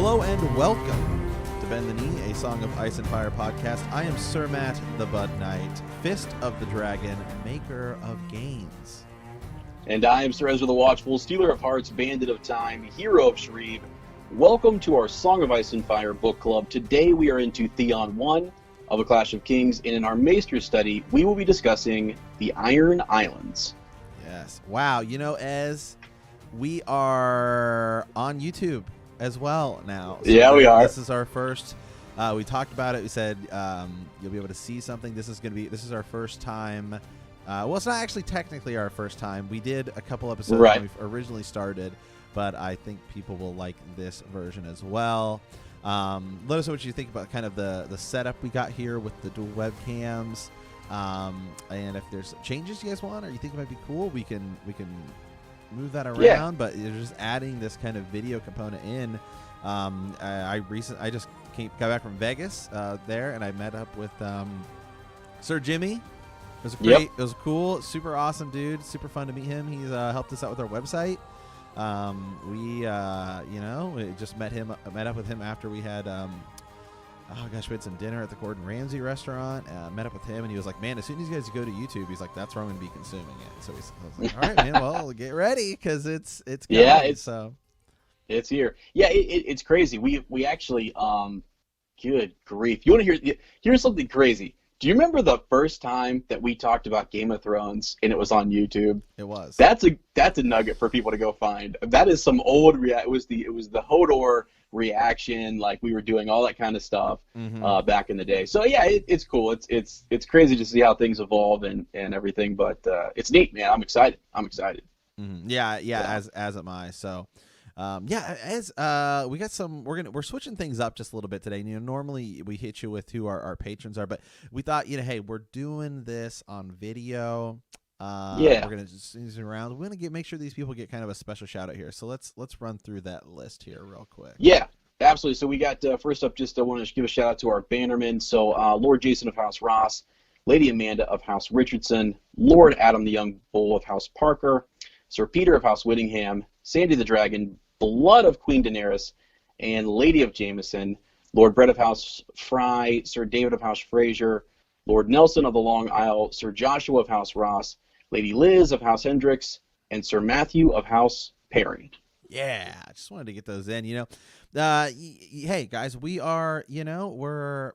Hello and welcome to Bend the Knee, a Song of Ice and Fire podcast. I am Sir Matt, the Bud Knight, Fist of the Dragon, maker of gains. And I am Ser Ezra, the Watchful, Stealer of Hearts, Bandit of Time, Hero of Shreve. Welcome to our Song of Ice and Fire book club. Today we are into Theon 1 of A Clash of Kings, and in our Maester study, we will be discussing the Iron Islands. Yes. Wow. You know, Ez, we are on YouTube as well now. So yeah, we are. This is our first. We talked about it. We said you'll be able to see something. This is our first time. Well, it's not actually technically our first time. We did a couple episodes when we originally started, but I think people will like this version as well. Let us know what you think about kind of the setup we got here with the dual webcams, and if there's changes you guys want or you think it might be cool, we can move that around. Yeah. But you're just adding this kind of video component in. I just got back from Vegas there, and I met up with Sir Jimmy. It was great. It was cool. Super awesome dude. Super fun to meet him. He's helped us out with our website. We just met up with him after we had we had some dinner at the Gordon Ramsay restaurant. Met up with him, and he was like, man, as soon as you guys go to YouTube, he's like, that's where I'm going to be consuming it. So I was like, all right, man, well, get ready, because it's coming, it's here. Yeah, it's crazy. We actually good grief. You want to hear something crazy? Do you remember the first time that we talked about Game of Thrones and it was on YouTube? It was. That's a nugget for people to go find. That is some old it was the Hodor reaction, like we were doing all that kind of stuff back in the day. So yeah, it's cool. It's crazy to see how things evolve and everything, but it's neat, man. I'm excited. Mm-hmm. Yeah. As am I. So. As we got we're switching things up just a little bit today. You know, normally we hit you with who our patrons are, but we thought, hey, we're doing this on video. We're gonna just sneeze around. We're gonna make sure these people get kind of a special shout out here. So let's run through that list here real quick. Yeah, absolutely. So we got first up, just want to give a shout out to our bannermen. So Lord Jason of House Ross, Lady Amanda of House Richardson, Lord Adam the Young Bull of House Parker, Sir Peter of House Whittingham, Sandy the Dragon, Blood of Queen Daenerys, and Lady of Jameson, Lord Brett of House Fry, Sir David of House Fraser, Lord Nelson of the Long Isle, Sir Joshua of House Ross, Lady Liz of House Hendricks, and Sir Matthew of House Perry. Yeah, I just wanted to get those in. Hey guys, we are we're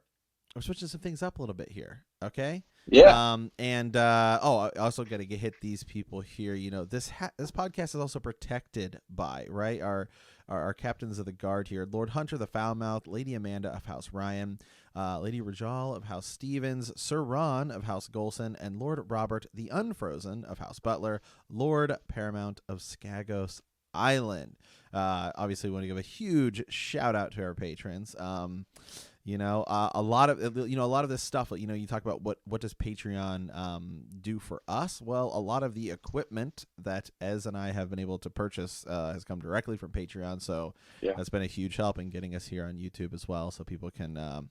switching some things up a little bit here. Okay. Yeah. I also got to hit these people here. This podcast is also protected by our captains of the guard here: Lord Hunter the Foulmouth, Lady Amanda of House Ryan, Lady Rajal of House Stevens, Sir Ron of House Golson, and Lord Robert the Unfrozen of House Butler, Lord Paramount of Skagos Island. Obviously, we want to give a huge shout out to our patrons. A lot of this stuff, you talk about what does Patreon do for us? Well, a lot of the equipment that Ez and I have been able to purchase has come directly from Patreon. So that's been a huge help in getting us here on YouTube as well, so people can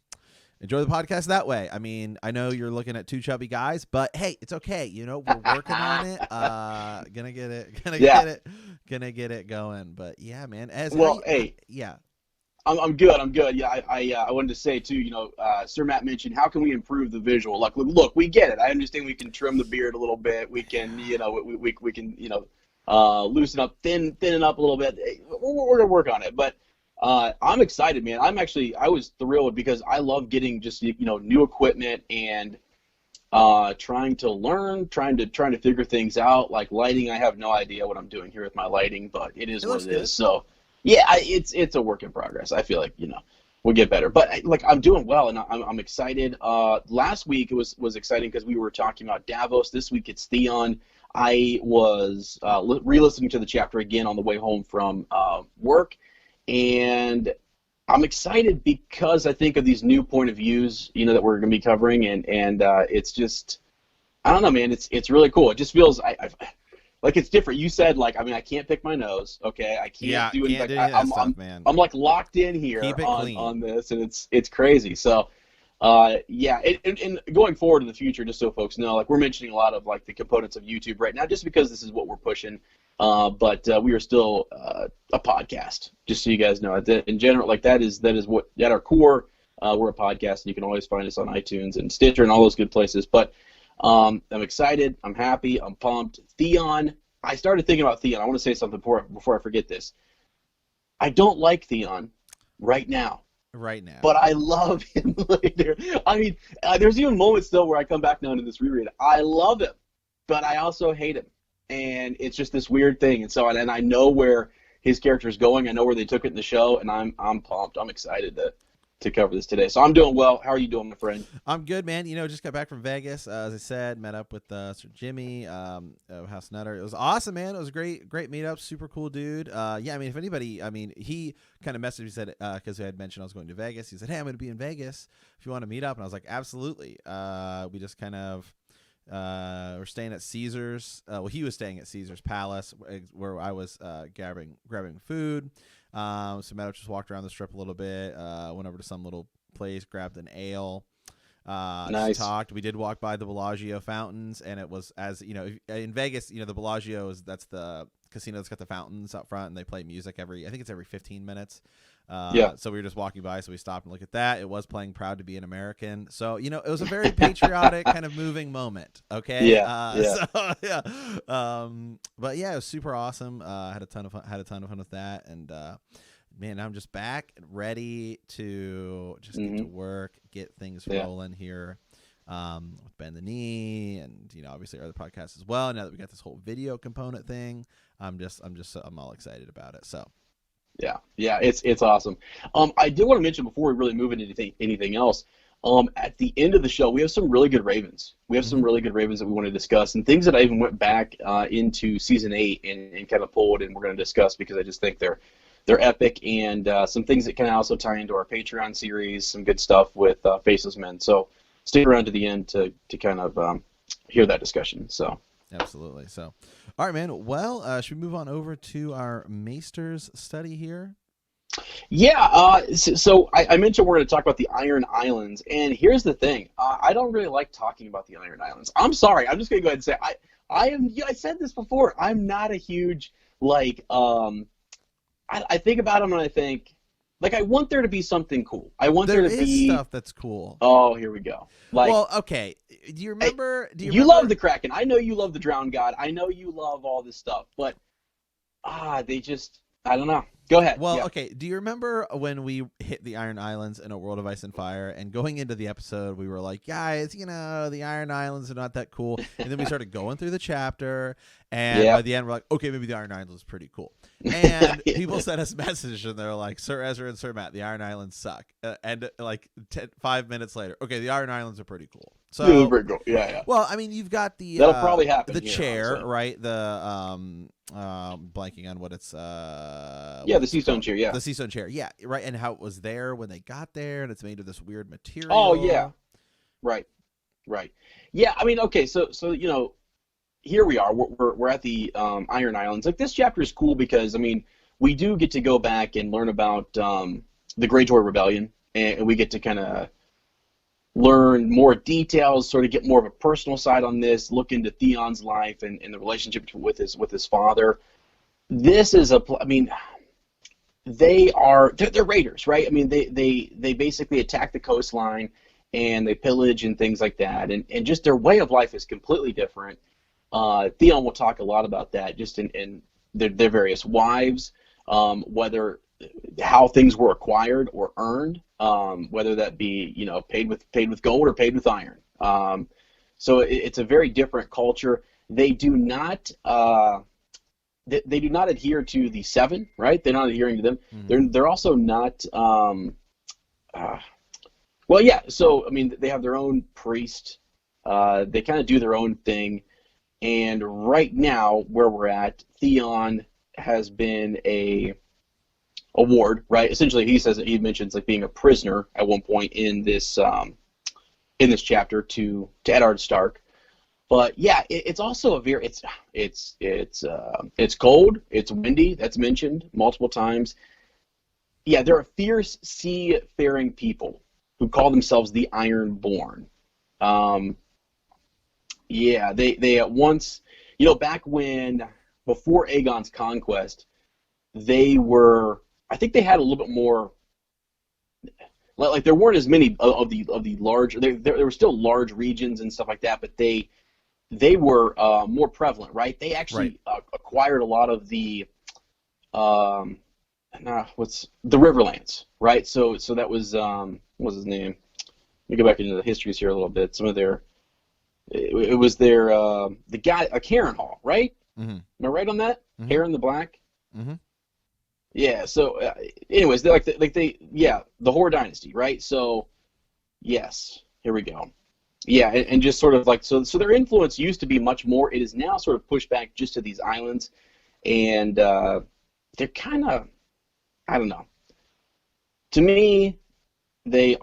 enjoy the podcast that way. I mean, I know you're looking at two chubby guys, but hey, it's okay. We're working on it. Gonna get it going. But yeah, man. I'm good. Yeah, I wanted to say too. Sir Matt mentioned, how can we improve the visual? Like, look, we get it. I understand we can trim the beard a little bit. We can, we can, loosen up, thin it up a little bit. We're gonna work on it. But I'm excited, man. I was thrilled because I love getting just new equipment and trying to learn, trying to figure things out. Like lighting, I have no idea what I'm doing here with my lighting, but it is what it is. So. Yeah, it's a work in progress. I feel like we'll get better, but I'm doing well and I'm excited. Last week it was exciting because we were talking about Davos. This week it's Theon. I was re-listening to the chapter again on the way home from work, and I'm excited because I think of these new point of views that we're going to be covering, and it's just, I don't know, man. It's really cool. It just feels like it's different. You said I can't pick my nose. Okay, I can't do it. Man. I'm locked in here on this, and it's crazy. So, and going forward in the future, just so folks know, we're mentioning a lot of the components of YouTube right now, just because this is what we're pushing. but we are still a podcast. Just so you guys know, in general, like that is what at our core, we're a podcast, and you can always find us on iTunes and Stitcher and all those good places. But I'm excited. I'm happy. I'm pumped. Theon. I started thinking about Theon. I want to say something before I forget this. I don't like Theon right now. Right now. But I love him later. I mean, there's even moments still where I come back now into this reread. I love him, but I also hate him. And it's just this weird thing. And so, and I know where his character is going. I know where they took it in the show, and I'm pumped. I'm excited to cover this today. So I'm doing well. How are you doing, my friend? I'm good, man. Just got back from Vegas. As I said, met up with Sir Jimmy, House Nutter. It was awesome, man. It was a great meetup. Super cool dude. Yeah, I mean, if anybody, he kind of messaged me, said, because I had mentioned I was going to Vegas. He said, hey, I'm going to be in Vegas if you want to meet up. And I was like, absolutely. We just kind of, we're staying at Caesars. He was staying at Caesars Palace, where I was grabbing food. So Matt just walked around the strip a little bit, went over to some little place, grabbed an ale, nice. Talked. We did walk by the Bellagio fountains, and it was, as you know, in Vegas, the Bellagio that's the casino that's got the fountains up front, and they play music I think it's every 15 minutes. So we were just walking by, so we stopped and looked at that. It was playing Proud to Be an American. So, it was a very patriotic kind of moving moment. Okay. Yeah. So, yeah. But yeah, it was super awesome. Had a ton of fun with that. And, man, I'm just back and ready to just get to work, get things rolling here. With Bend the Knee and, obviously our other podcasts as well. Now that we got this whole video component thing, I'm all excited about it. So. Yeah, it's awesome. I did want to mention before we really move into anything else, at the end of the show, we have some really good Ravens. We have some really good Ravens that we want to discuss, and things that I even went back into season 8 and kind of pulled, and we're going to discuss because I just think they're epic, and some things that can also tie into our Patreon series, some good stuff with Faceless Men. So stick around to the end to kind of hear that discussion. So. Absolutely. So, all right, man. Well, should we move on over to our Maester's study here? Yeah. So I mentioned we're going to talk about the Iron Islands, and here's the thing. I don't really like talking about the Iron Islands. I'm sorry. I'm just going to go ahead and say I said this before. I'm not a huge I think about them and I think. I want there to be something cool. I want there to be stuff that's cool. Oh, here we go. Okay. Do you remember? You love the Kraken. I know you love the Drowned God. I know you love all this stuff, but they just, I don't know. Go ahead. Well, okay. Do you remember when we hit the Iron Islands in A World of Ice and Fire, and going into the episode, we were like, guys, the Iron Islands are not that cool. And then we started going through the chapter, and by the end, we're like, okay, maybe the Iron Islands is pretty cool. And people sent us messages, and they're like, Sir Ezra and Sir Matt, the Iron Islands suck. And 5 minutes later, okay, the Iron Islands are pretty cool. So, pretty cool. Yeah. Well, I mean, you've got that'll probably happen. The here, chair, honestly. right? The blanking on what it's the Seastone chair. Yeah, the Seastone chair. Yeah, right. And how it was there when they got there, and it's made of this weird material. Oh yeah, right. Yeah, I mean, okay, so here we are. We're at the Iron Islands. This chapter is cool because we do get to go back and learn about the Greyjoy Rebellion, and we get to kind of learn more details, sort of get more of a personal side on this, look into Theon's life and the relationship with his father. This is they're raiders, right? They basically attack the coastline and they pillage and things like that, and just their way of life is completely different. Theon will talk a lot about that, just in their various wives, whether how things were acquired or earned, whether that be paid with gold or paid with iron. So it's a very different culture. They do not they do not adhere to the seven, right? They're not adhering to them. Mm-hmm. They're also not. Well, yeah. So they have their own priest. They kind of do their own thing. And right now, where we're at, Theon has been a ward, right? Essentially, he mentions being a prisoner at one point in this chapter to Eddard Stark. But yeah, it's also a very it's cold, it's windy. That's mentioned multiple times. Yeah, they're a fierce seafaring people who call themselves the Ironborn. Yeah, they at once, back when before Aegon's conquest, they were, I think they had a little bit more, like there weren't as many of the large, there were still large regions and stuff like that, but they were more prevalent, right? They actually acquired a lot of the what's the Riverlands, right? So that was what was his name? Let me go back into the histories here a little bit. Some of their it was their the guy Harrenhal, right? Mm-hmm. Am I right on that? Mm-hmm. Hair in the Black. Mm-hmm. Yeah. So, anyways, they're the Hoare Dynasty, right? So, yes, here we go. Yeah, and just sort of like so their influence used to be much more. It is now sort of pushed back just to these islands, and they're kind of, I don't know. To me, they're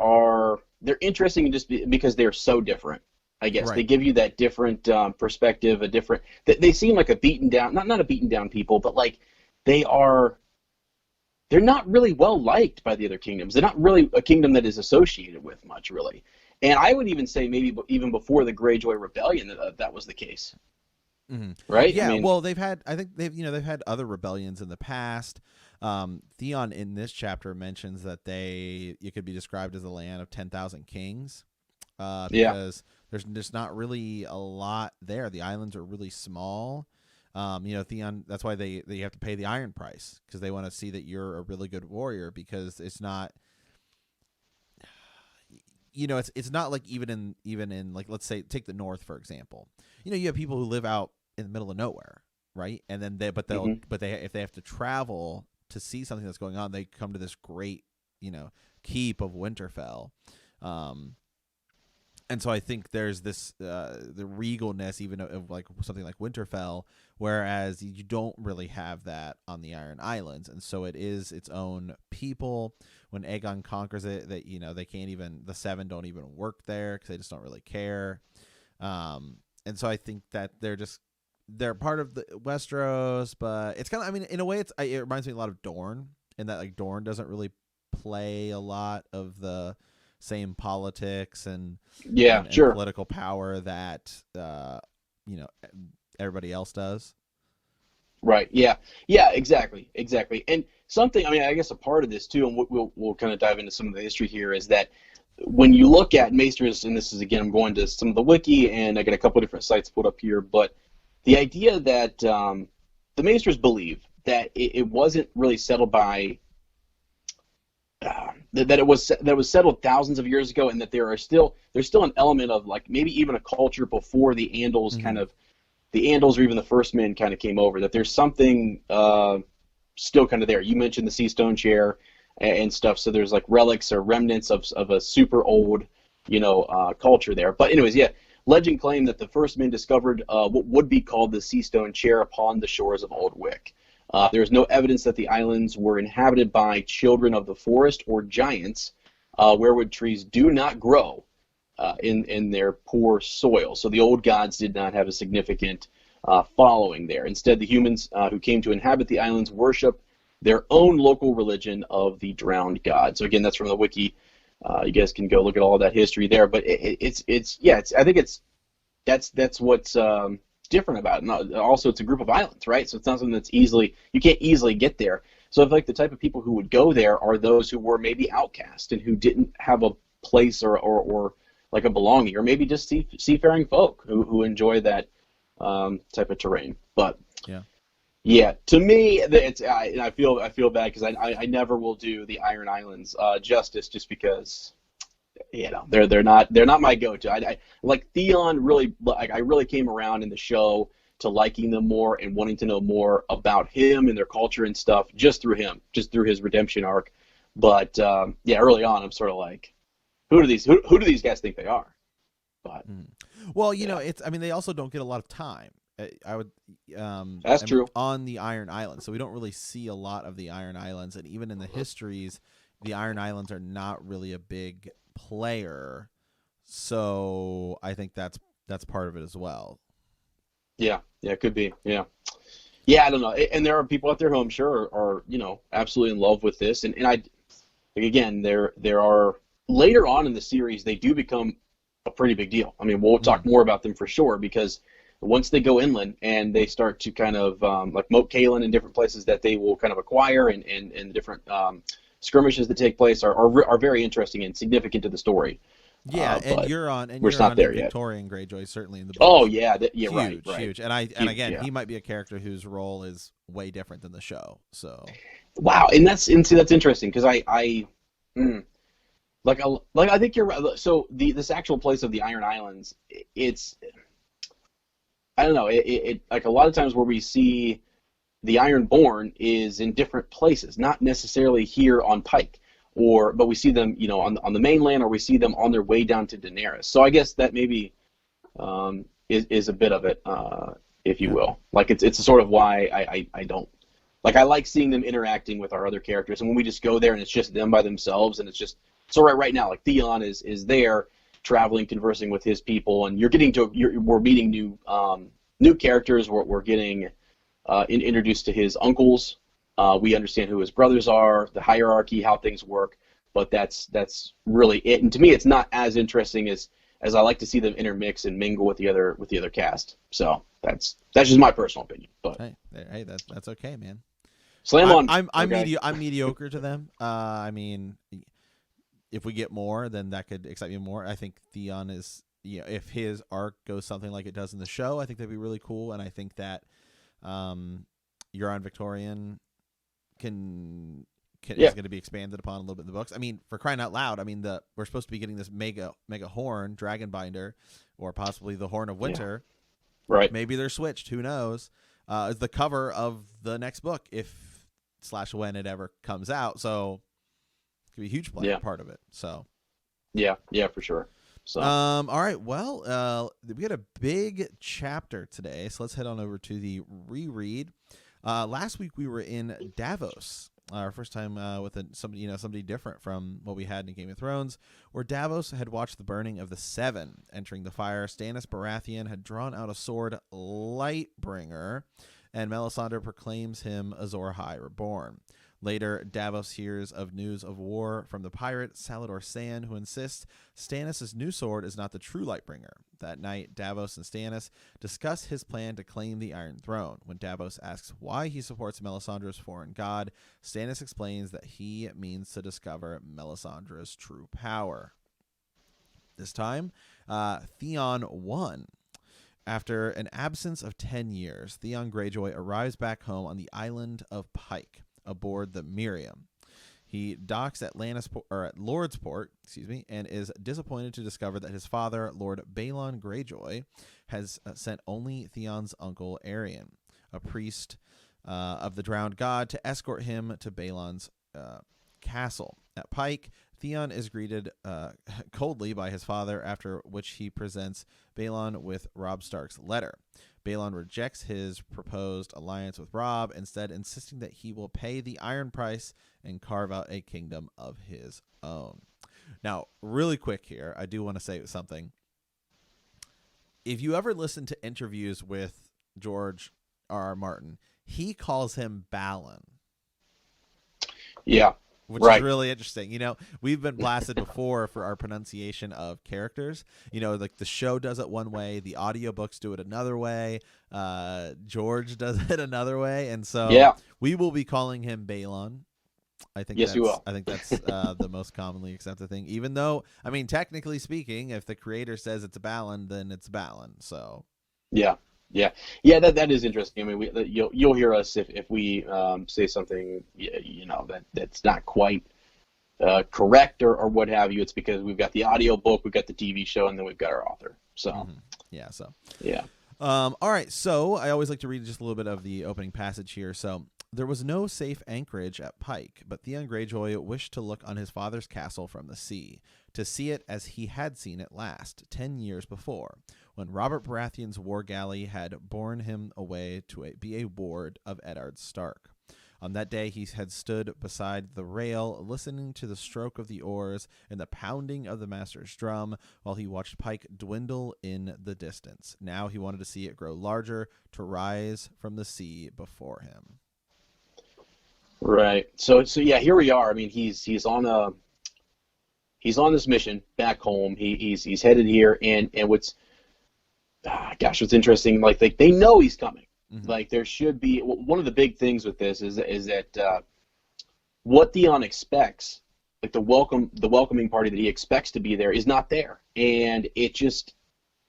interesting just because they're so different. I guess they give you that different perspective, a different. They seem like a beaten down, not a beaten down people, but like they're not really well liked by the other kingdoms. They're not really a kingdom that is associated with much, really. And I would even say maybe even before the Greyjoy Rebellion that was the case. Mm-hmm. Right? Yeah. I mean, well, they've had had other rebellions in the past. Theon in this chapter mentions that it could be described as a land of 10,000 kings. Because there's just not really a lot there. The islands are really small. Theon, that's why they have to pay the iron price, because they want to see that you're a really good warrior, because it's not, it's not like even in like, let's say, take the North, for example. You have people who live out in the middle of nowhere, right? And then if they have to travel to see something that's going on, they come to this great, keep of Winterfell. And so I think there's this the regalness even of like something like Winterfell, whereas you don't really have that on the Iron Islands, and so it is its own people. When Aegon conquers it, that they can't even, the Seven don't even work there because they just don't really care. And so I think that they're part of the Westeros, but it's kind of, in a way, it reminds me a lot of Dorne, in that like Dorne doesn't really play a lot of the same politics and political power that everybody else does. Right. Yeah. Yeah. Exactly. And something. I guess a part of this too, and we'll kind of dive into some of the history here, is that when you look at Maesters, and this is again, I'm going to some of the wiki, and I got a couple of different sites put up here, but the idea that the Maesters believe that it wasn't really settled by. That it was settled thousands of years ago, and that there's still an element of like maybe even a culture before the Andals the Andals or even the First Men kind of came over, that there's something still kind of there. You mentioned the Sea Stone chair and stuff, so there's like relics or remnants of a super old culture there. But anyways, yeah, legend claimed that the First Men discovered what would be called the Sea Stone chair upon the shores of Old Wick. There is no evidence that the islands were inhabited by children of the forest or giants. Weirwood trees do not grow in their poor soil, so the old gods did not have a significant following there. Instead, the humans who came to inhabit the islands worship their own local religion of the drowned god. So again, that's from the wiki. You guys can go look at all of that history there. But I think that's what's different about it. And also, it's a group of islands, right? So it's not something that's you can't easily get there. So I feel like the type of people who would go there are those who were maybe outcast and who didn't have a place or like a belonging, or maybe just seafaring folk who enjoy that type of terrain. But yeah, to me, I feel bad because I never will do the Iron Islands justice, just because they're not my go-to. I like Theon really. Like, I really came around in the show to liking them more and wanting to know more about him and their culture and stuff just through his redemption arc. But early on, I'm sort of like, who do these guys think they are? But it's. They also don't get a lot of time. I would. That's true. On the Iron Islands, so we don't really see a lot of the Iron Islands, and even in the histories, the Iron Islands are not really a big player. So I think that's part of it as well. Yeah, it could be. Yeah, I don't know. And there are people out there who I'm sure are absolutely in love with this. And again, there are later on in the series, they do become a pretty big deal. We'll talk more about them for sure, because once they go inland and they start to kind of like Moat Cailin and different places that they will kind of acquire, and different skirmishes that take place are very interesting and significant to the story. Yeah, and but Euron we're not there and yet. Victorian Greyjoy certainly in the books. Oh yeah, yeah, huge, right. huge. And again, he might be a character whose role is way different than the show. So wow, and that's interesting because like I think you're right. So this actual place of the Iron Islands, it's, I don't know, it like a lot of times where we see the Ironborn is in different places, not necessarily here on Pike, but we see them, on the mainland, or we see them on their way down to Daenerys. So I guess that maybe is a bit of it, if you will. Like it's sort of why I don't like, I like seeing them interacting with our other characters, and when we just go there and it's just them by themselves, and it's just so right now, like Theon is there traveling, conversing with his people, and we're meeting new characters. We're getting introduced to his uncles. We understand who his brothers are, the hierarchy, how things work, but that's really it. And to me, it's not as interesting as I like to see them intermix and mingle with the other cast. So that's just my personal opinion. But hey, that's okay, man. Slam on. I'm mediocre to them. I mean, if we get more, then that could excite me more. I think Theon is, if his arc goes something like it does in the show, I think that'd be really cool. And I think that Euron Victorian is going to be expanded upon a little bit in the books. I mean, for crying out loud, I mean, we're supposed to be getting this mega horn, Dragonbinder, or possibly the Horn of Winter. Yeah. Right. Maybe they're switched. Who knows? Is the cover of the next book, when it ever comes out. So it could be a huge part of it. So yeah, for sure. So all right. Well, we got a big chapter today, so let's head on over to the reread. Last week we were in Davos, our first time with somebody different from what we had in Game of Thrones, where Davos had watched the burning of the Seven. Entering the fire, Stannis Baratheon had drawn out a sword, Lightbringer, and Melisandre proclaims him Azor Ahai reborn. Later, Davos hears of news of war from the pirate Salladhor Saan, who insists Stannis' new sword is not the true Lightbringer. That night, Davos and Stannis discuss his plan to claim the Iron Throne. When Davos asks why he supports Melisandre's foreign god, Stannis explains that he means to discover Melisandre's true power. This time, Theon won. After an absence of 10 years, Theon Greyjoy arrives back home on the island of Pike, aboard the Miriam. He docks at Lordsport, and is disappointed to discover that his father, Lord Balon Greyjoy, has sent only Theon's uncle Aerion, a priest of the drowned god, to escort him to Balon's castle. At Pike, Theon is greeted coldly by his father, after which he presents Balon with Robb Stark's letter. Balon rejects his proposed alliance with Robb, instead insisting that he will pay the iron price and carve out a kingdom of his own. Now, really quick here, I do want to say something. If you ever listen to interviews with George R.R. Martin, he calls him Balon. Yeah. Which is really interesting. We've been blasted before for our pronunciation of characters. Like the show does it one way, the audiobooks do it another way, George does it another way, and so we will be calling him Balon. I think you will. I think that's the most commonly accepted thing. Even though, I mean, technically speaking, if the creator says it's Balon, then it's Balon. So yeah. That is interesting. I mean, you'll hear us if we say something that's not quite correct or what have you. It's because we've got the audio book, we've got the TV show, and then we've got our author. So yeah. All right. So I always like to read just a little bit of the opening passage here. So there was no safe anchorage at Pike, but Theon Greyjoy wished to look on his father's castle from the sea, to see it as he had seen it last 10 years before, when Robert Baratheon's war galley had borne him away to be a ward of Eddard Stark. On that day he had stood beside the rail, listening to the stroke of the oars and the pounding of the master's drum, while he watched Pike dwindle in the distance. Now he wanted to see it grow larger, to rise from the sea before him. Right. So yeah, here we are. I mean, he's on this mission back home. He's headed here, and what's gosh, what's interesting, like they know he's coming. Mm-hmm. Like there should be one of the big things with this is that what Theon expects, like the welcoming party that he expects to be there, is not there, and it just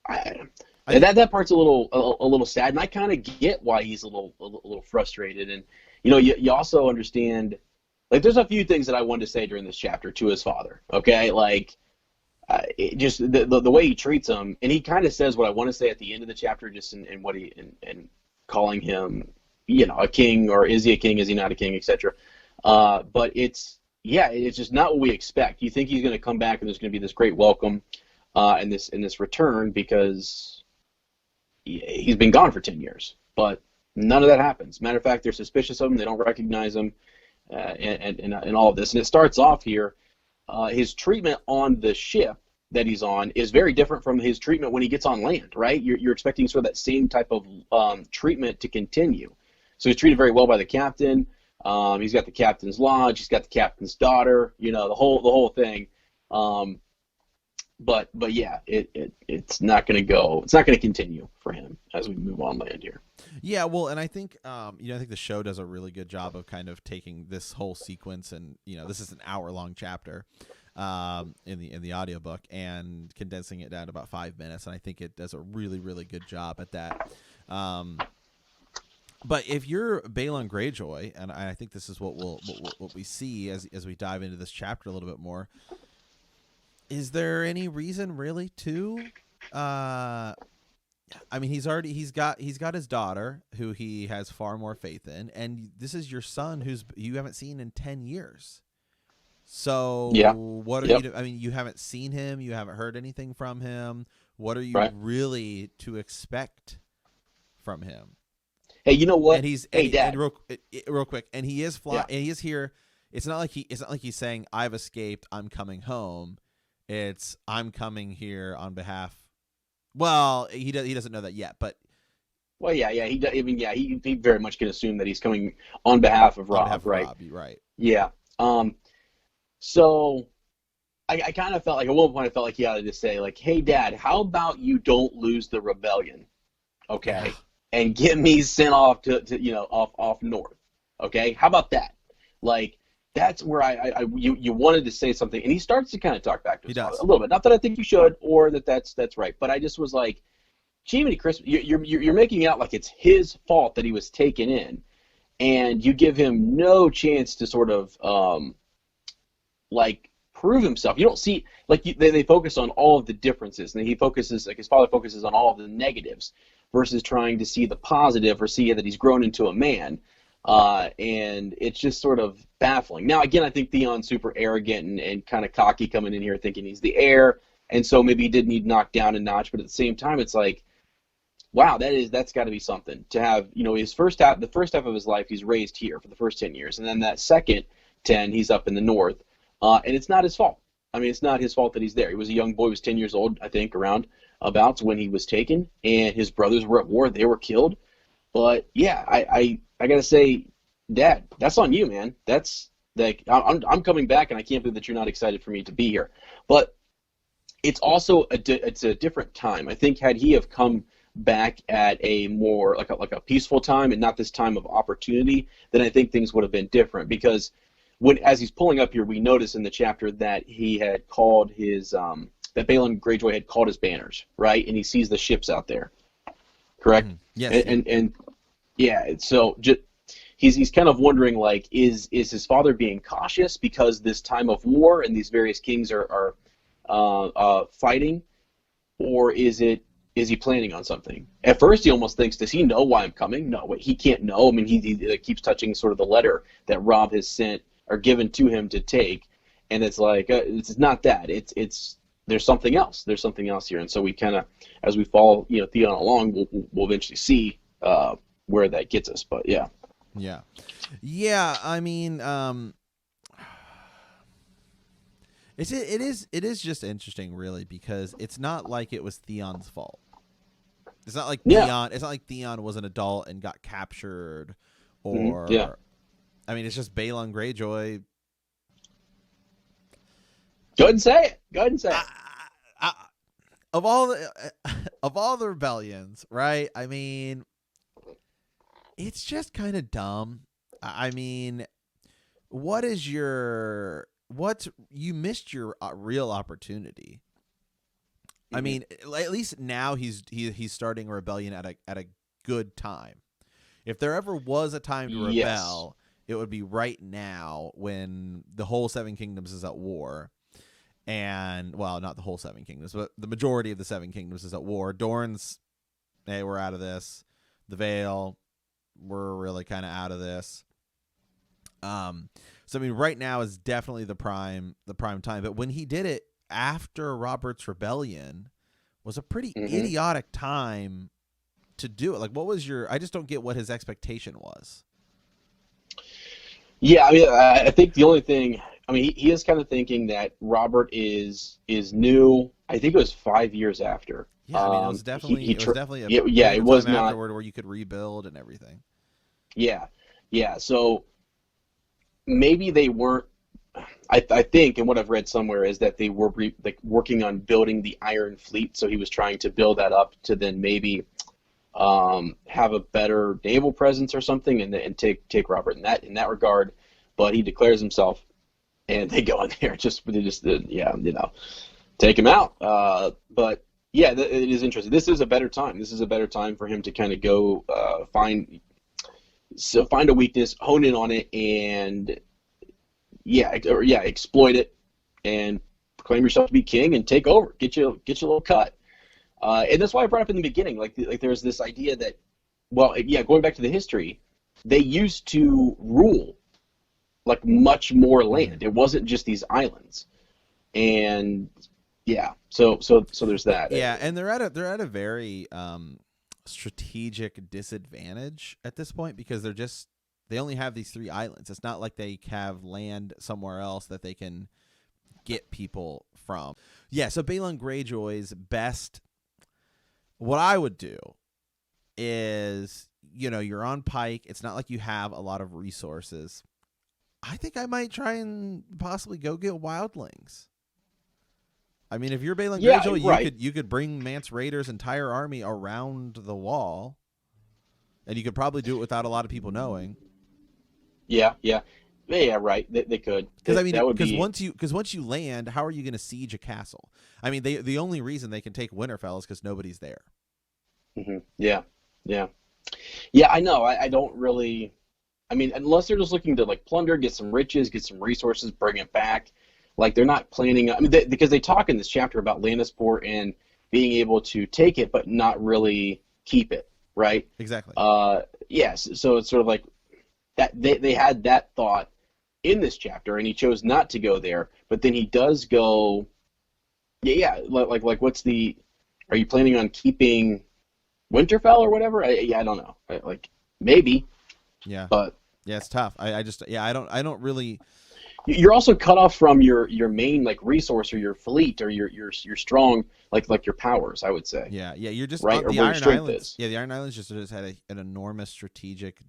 that part's a little sad, and I kind of get why he's a little frustrated, and you also understand, like there's a few things that I wanted to say during this chapter to his father, okay, like just the way he treats him, and he kind of says what I want to say at the end of the chapter, just in what he and calling him, a king, or is he a king, is he not a king, etc. But it's just not what we expect. You think he's going to come back and there's going to be this great welcome and this return, because he's been gone for 10 years. But none of that happens. Matter of fact, they're suspicious of him. They don't recognize him, and all of this. And it starts off here. His treatment on the ship that he's on is very different from his treatment when he gets on land, right? You're expecting sort of that same type of treatment to continue. So he's treated very well by the captain. He's got the captain's lodge. He's got the captain's daughter. The whole thing. But yeah, it's not going to go. It's not going to continue for him as we move on land here. Yeah, well, and I think I think the show does a really good job of kind of taking this whole sequence, and this is an hour-long chapter in the audiobook, and condensing it down to about 5 minutes, and I think it does a really, really good job at that. But if you're Balon Greyjoy, and I think this is what we see as we dive into this chapter a little bit more, is there any reason really to? I mean, he's got his daughter, who he has far more faith in, and this is your son, who's you haven't seen in 10 years. So what are you? I mean, you haven't seen him, you haven't heard anything from him. What are you really to expect from him? Hey, you know what? And Dad. And real quick, and he is flying. And he is here. It's not like he's saying, "I've escaped. I'm coming home." It's, "I'm coming here on behalf." Well, he doesn't know that yet, but. Well, yeah. He very much can assume that he's coming on behalf of Robb, right? Robb, right. Yeah. So I kind of felt like at one point he ought to just say, like, "Hey, Dad, how about you don't lose the rebellion, okay, and get me sent off to off north, okay? How about that?" Like, that's where you wanted to say something, and he starts to kind of talk back to his father a little bit. Not that I think you should, or that's right, but I just was like, Jiminy Christmas, you're making out like it's his fault that he was taken in, and you give him no chance to sort of prove himself. You don't see, like, they focus on all of the differences, and his father focuses on all of the negatives versus trying to see the positive or see that he's grown into a man. And it's just sort of baffling. Now, again, I think Theon's super arrogant and kind of cocky coming in here thinking he's the heir, and so maybe he did need knocked down a notch, but at the same time, it's like, wow, that's got to be something to have. The first half of his life he's raised here for the first 10 years, and then that second 10 he's up in the north, and it's not his fault. I mean, it's not his fault that he's there. He was a young boy, he was 10 years old, I think, around about when he was taken, and his brothers were at war. They were killed. But yeah, I gotta say, Dad, that's on you, man. That's like, I'm coming back, and I can't believe that you're not excited for me to be here. But it's also it's a different time. I think had he have come back at a more like a peaceful time and not this time of opportunity, then I think things would have been different. Because as he's pulling up here, we notice in the chapter that he had called his that Balon Greyjoy had called his banners, right? And he sees the ships out there, correct? Yes. And yeah, so he's kind of wondering, like, is his father being cautious because this time of war and these various kings are fighting, or is he planning on something? At first, he almost thinks, does he know why I'm coming? No, he can't know. I mean, he keeps touching sort of the letter that Robb has sent or given to him to take, and it's like it's not that. It's there's something else. There's something else here, and so we kind of, as we follow Theon along, we'll eventually see where that gets us. But yeah. I mean, it is just interesting, really, because it's not like it was Theon's fault. It's not like Theon. It's not like Theon was an adult and got captured, or I mean, it's just Balon Greyjoy. Go ahead and say it. of all the of all the rebellions, right? I mean, it's just kind of dumb. I mean, you missed your real opportunity. I mean, at least now he's starting a rebellion at a good time. If there ever was a time to rebel, it would be right now when the whole Seven Kingdoms is at war. And, well, not the whole Seven Kingdoms, but the majority of the Seven Kingdoms is at war. Dorne's, hey, we're out of this. The Vale, we're really kind of out of this. So I mean, right now is definitely the prime time. But when he did it after Robert's rebellion, was a pretty idiotic time to do it. Like, what was I just don't get what his expectation was. Yeah, I mean, I think the only thing, I mean, he is kind of thinking that Robert is new. I think it was 5 years after. Yeah, I mean, it was definitely it was not afterward where you could rebuild and everything. Yeah. So maybe they weren't. I think, and what I've read somewhere is that they were working on building the Iron Fleet. So he was trying to build that up to then maybe have a better naval presence or something, and take Robert in that regard. But he declares himself, and they go in there take him out. But yeah, it is interesting. This is a better time. This is a better time for him to kind of go find a weakness, hone in on it, and exploit it, and proclaim yourself to be king and take over. Get your little cut. And that's why I brought up in the beginning, like there's this idea that, going back to the history, they used to rule like much more land. It wasn't just these islands, and so there's that. Yeah, and they're at a very strategic disadvantage at this point because they only have these 3 islands. It's not like they have land somewhere else that they can get people from. Yeah, so Balon Greyjoy's best. What I would do is, you're on Pike. It's not like you have a lot of resources. I think I might try and possibly go get wildlings. I mean, if you're Balon Greyjoy, you could bring Mance Rayder's entire army around the wall, and you could probably do it without a lot of people knowing. Yeah, right. They could. Because once you land, how are you going to siege a castle? I mean, the only reason they can take Winterfell is because nobody's there. Mm-hmm. Yeah. I know. I don't really. I mean, unless they're just looking to like plunder, get some riches, get some resources, bring it back. Like they're not planning. I mean, because they talk in this chapter about Lannisport and being able to take it, but not really keep it. Right. Exactly. Yes. So it's sort of like that. They had that thought in this chapter, and he chose not to go there. But then he does go. Yeah. Like what's the? Are you planning on keeping Winterfell or whatever? I don't know. Like maybe. Yeah. But yeah, it's tough. I don't really. You're also cut off from your main like resource or your fleet or your strong like your powers. I would say. Yeah. You're just right. Or the where Iron Islands. is. Yeah, the Iron Islands just had an enormous strategic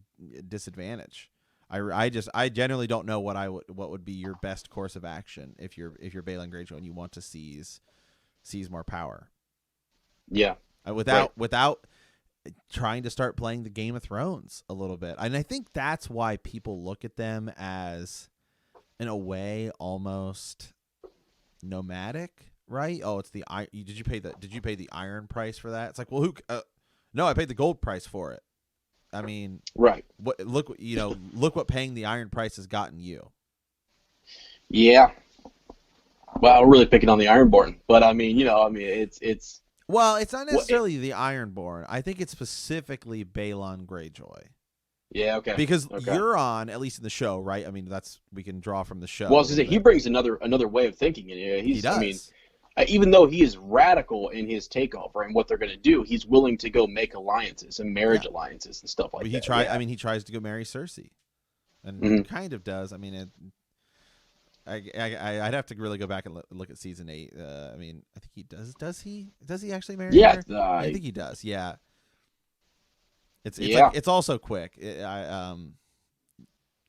disadvantage. I generally don't know what would be your best course of action if you're Balon Greyjoy and you want to seize more power. Yeah. Without trying to start playing the Game of Thrones a little bit. And I think that's why people look at them as, in a way, almost nomadic, right? Oh, it's did you pay the iron price for that? It's like, well, no, I paid the gold price for it. I mean, right. Look what paying the iron price has gotten you. Yeah. Well, we're really picking on the Ironborn, but it's well, it's not necessarily the Ironborn. I think it's specifically Balon Greyjoy. Yeah, okay. Because Euron, at least in the show, right? I mean, we can draw from the show. Well, he brings another way of thinking. He does. I mean, even though he is radical in his takeover and what they're going to do, he's willing to go make alliances and marriage alliances and stuff like that. I mean, he tries to go marry Cersei, and kind of does. I mean, I'd have to really go back and look at season 8. I mean, I think he does. Does he actually marry her? I think he does. Yeah. It's also quick.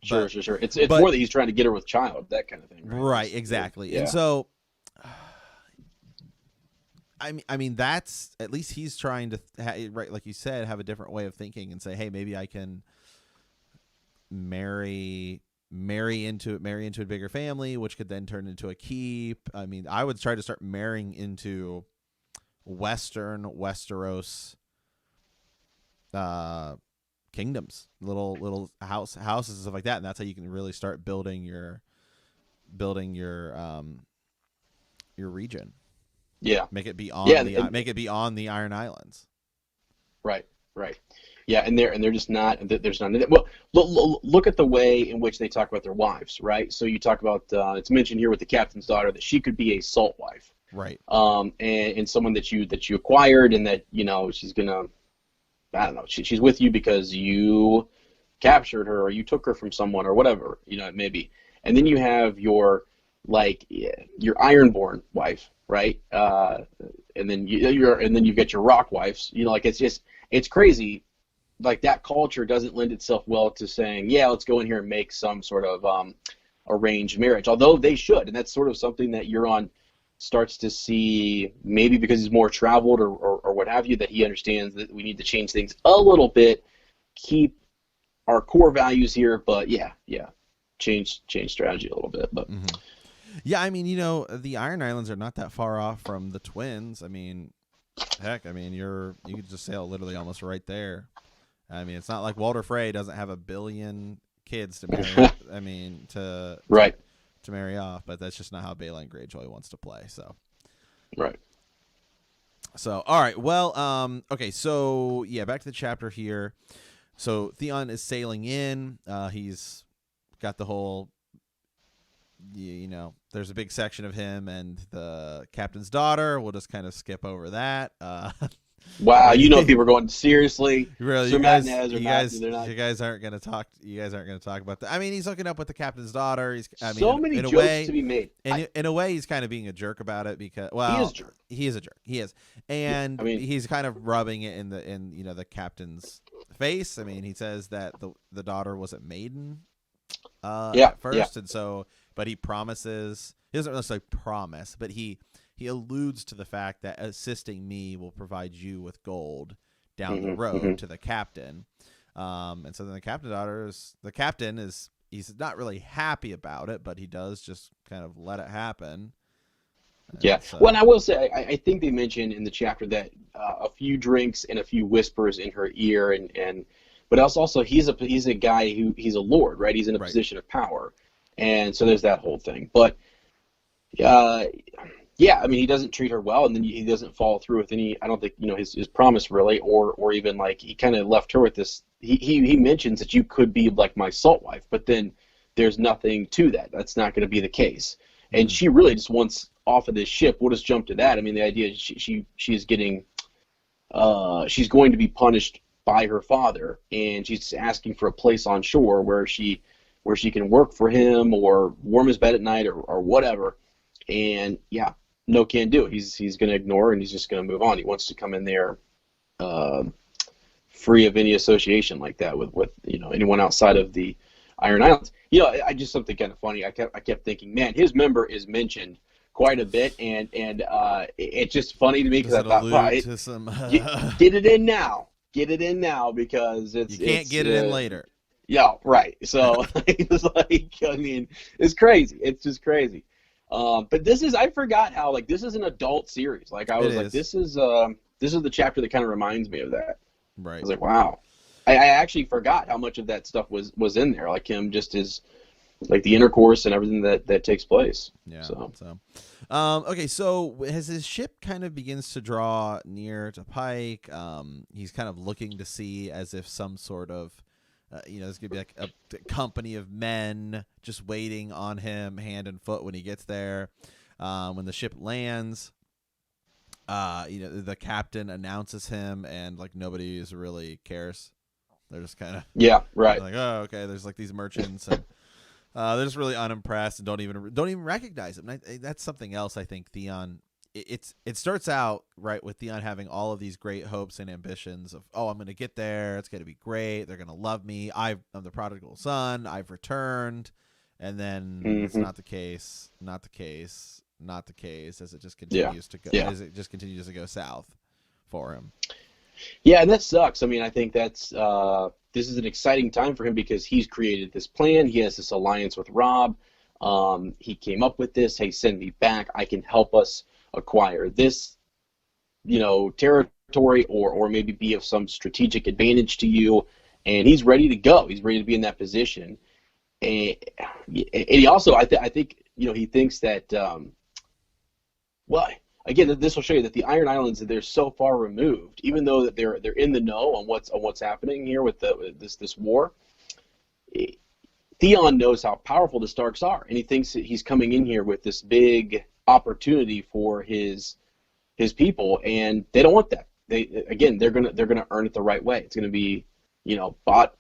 Sure. It's more that he's trying to get her with child, that kind of thing. Right, exactly. Yeah. And so I mean, that's at least he's trying to right, like you said, have a different way of thinking and say, hey, maybe I can marry into a bigger family, which could then turn into a keep. I mean, I would try to start marrying into Westeros kingdoms, little houses and stuff like that, and that's how you can really start building your region. Yeah. Make it be on the Iron Islands. Right. Yeah, and they're just not. There's not. Well, look at the way in which they talk about their wives, right? So you talk about it's mentioned here with the captain's daughter that she could be a salt wife, right? And someone that you acquired, and that she's gonna, I don't know, she's with you because you captured her or you took her from someone or whatever, it may be. And then you have your Ironborn wife, right? And then you've got your rock wives. It's crazy. Like, that culture doesn't lend itself well to saying, yeah, let's go in here and make some sort of arranged marriage, although they should. And that's sort of something that Euron starts to see, maybe because he's more traveled or what have you, that he understands that we need to change things a little bit, keep our core values here, but change strategy a little bit. But yeah, I mean, the Iron Islands are not that far off from the Twins. I mean, heck, you could just sail literally almost right there. I mean, it's not like Walder Frey doesn't have 1 billion kids to marry. To marry off, but that's just not how Balon Greyjoy wants to play. So, right. So, all right. Well, okay. So, yeah, back to the chapter here. So Theon is sailing in. He's got the whole, there's a big section of him and the captain's daughter. We'll just kind of skip over that. Wow, people are going, seriously. Really, Sir Matt and Ezra, you guys aren't going to talk. You guys aren't going to talk about that. I mean, he's hooking up with the captain's daughter. So many jokes to be made. In a way, he's kind of being a jerk about it because, he is a jerk. He is, and he's kind of rubbing it in the captain's face. I mean, he says that the daughter was a maiden, at first, and so, but he promises. He doesn't necessarily promise, but he alludes to the fact that assisting me will provide you with gold down the road to the captain. And so then the captain he's not really happy about it, but he does just kind of let it happen. Yeah. So, well, and I will say, I think they mentioned in the chapter that a few drinks and a few whispers in her ear, but also he's a guy he's a lord, right? He's in a position of power. And so there's that whole thing. But, yeah, I mean, he doesn't treat her well, and then he doesn't follow through with any, I don't think, his promise really, or even like he kind of left her with this, he mentions that you could be like my salt wife, but then there's nothing to that. That's not going to be the case. And she really just wants off of this ship. We'll just jump to that. I mean, the idea is she's getting, she's going to be punished by her father, and she's asking for a place on shore where she can work for him or warm his bed at night or whatever. And yeah, no can do. He's going to ignore, and he's just going to move on. He wants to come in there free of any association like that with anyone outside of the Iron Islands. I just, something kind of funny. I kept thinking, man, his member is mentioned quite a bit, and it's just funny to me because I thought, get it in now. Get it in now because you can't get it in later. Yeah, right. So it's like, it's crazy. It's just crazy. But I forgot how, like, this is an adult series. Like, I was like, this is the chapter that kind of reminds me of that. Right. I was like, wow. I actually forgot how much of that stuff was in there. Like him, just his, like the intercourse and everything that takes place. Yeah. Okay. So as his ship kind of begins to draw near to Pike, he's kind of looking to see as if some sort of, there's going to be like a company of men just waiting on him hand and foot when he gets there. When the ship lands, the captain announces him, and like nobody really cares. They're just kind of like, oh, okay. There's like these merchants, and they're just really unimpressed and don't even recognize him. And that's something else. I think Theon. It starts out right with Theon having all of these great hopes and ambitions of, I'm going to get there. It's going to be great. They're going to love me. I'm the prodigal son. I've returned. And then it's not the case. Not the case. not the case as it just Yeah. continues to go Yeah. as it just continues to go south for him. Yeah, and that sucks. I mean, I think that's this is an exciting time for him because he's created this plan. He has this alliance with Rob. He came up with this. Hey, send me back. I can help us acquire this, territory, or maybe be of some strategic advantage to you. And he's ready to go. He's ready to be in that position. And he also, I think, he thinks that. Well, again, this will show you that the Iron Islands, they're so far removed, even though that they're in the know on what's happening here with this war. Theon knows how powerful the Starks are, and he thinks that he's coming in here with this big opportunity for his people, and they don't want that. They're gonna earn it the right way. It's gonna be, bought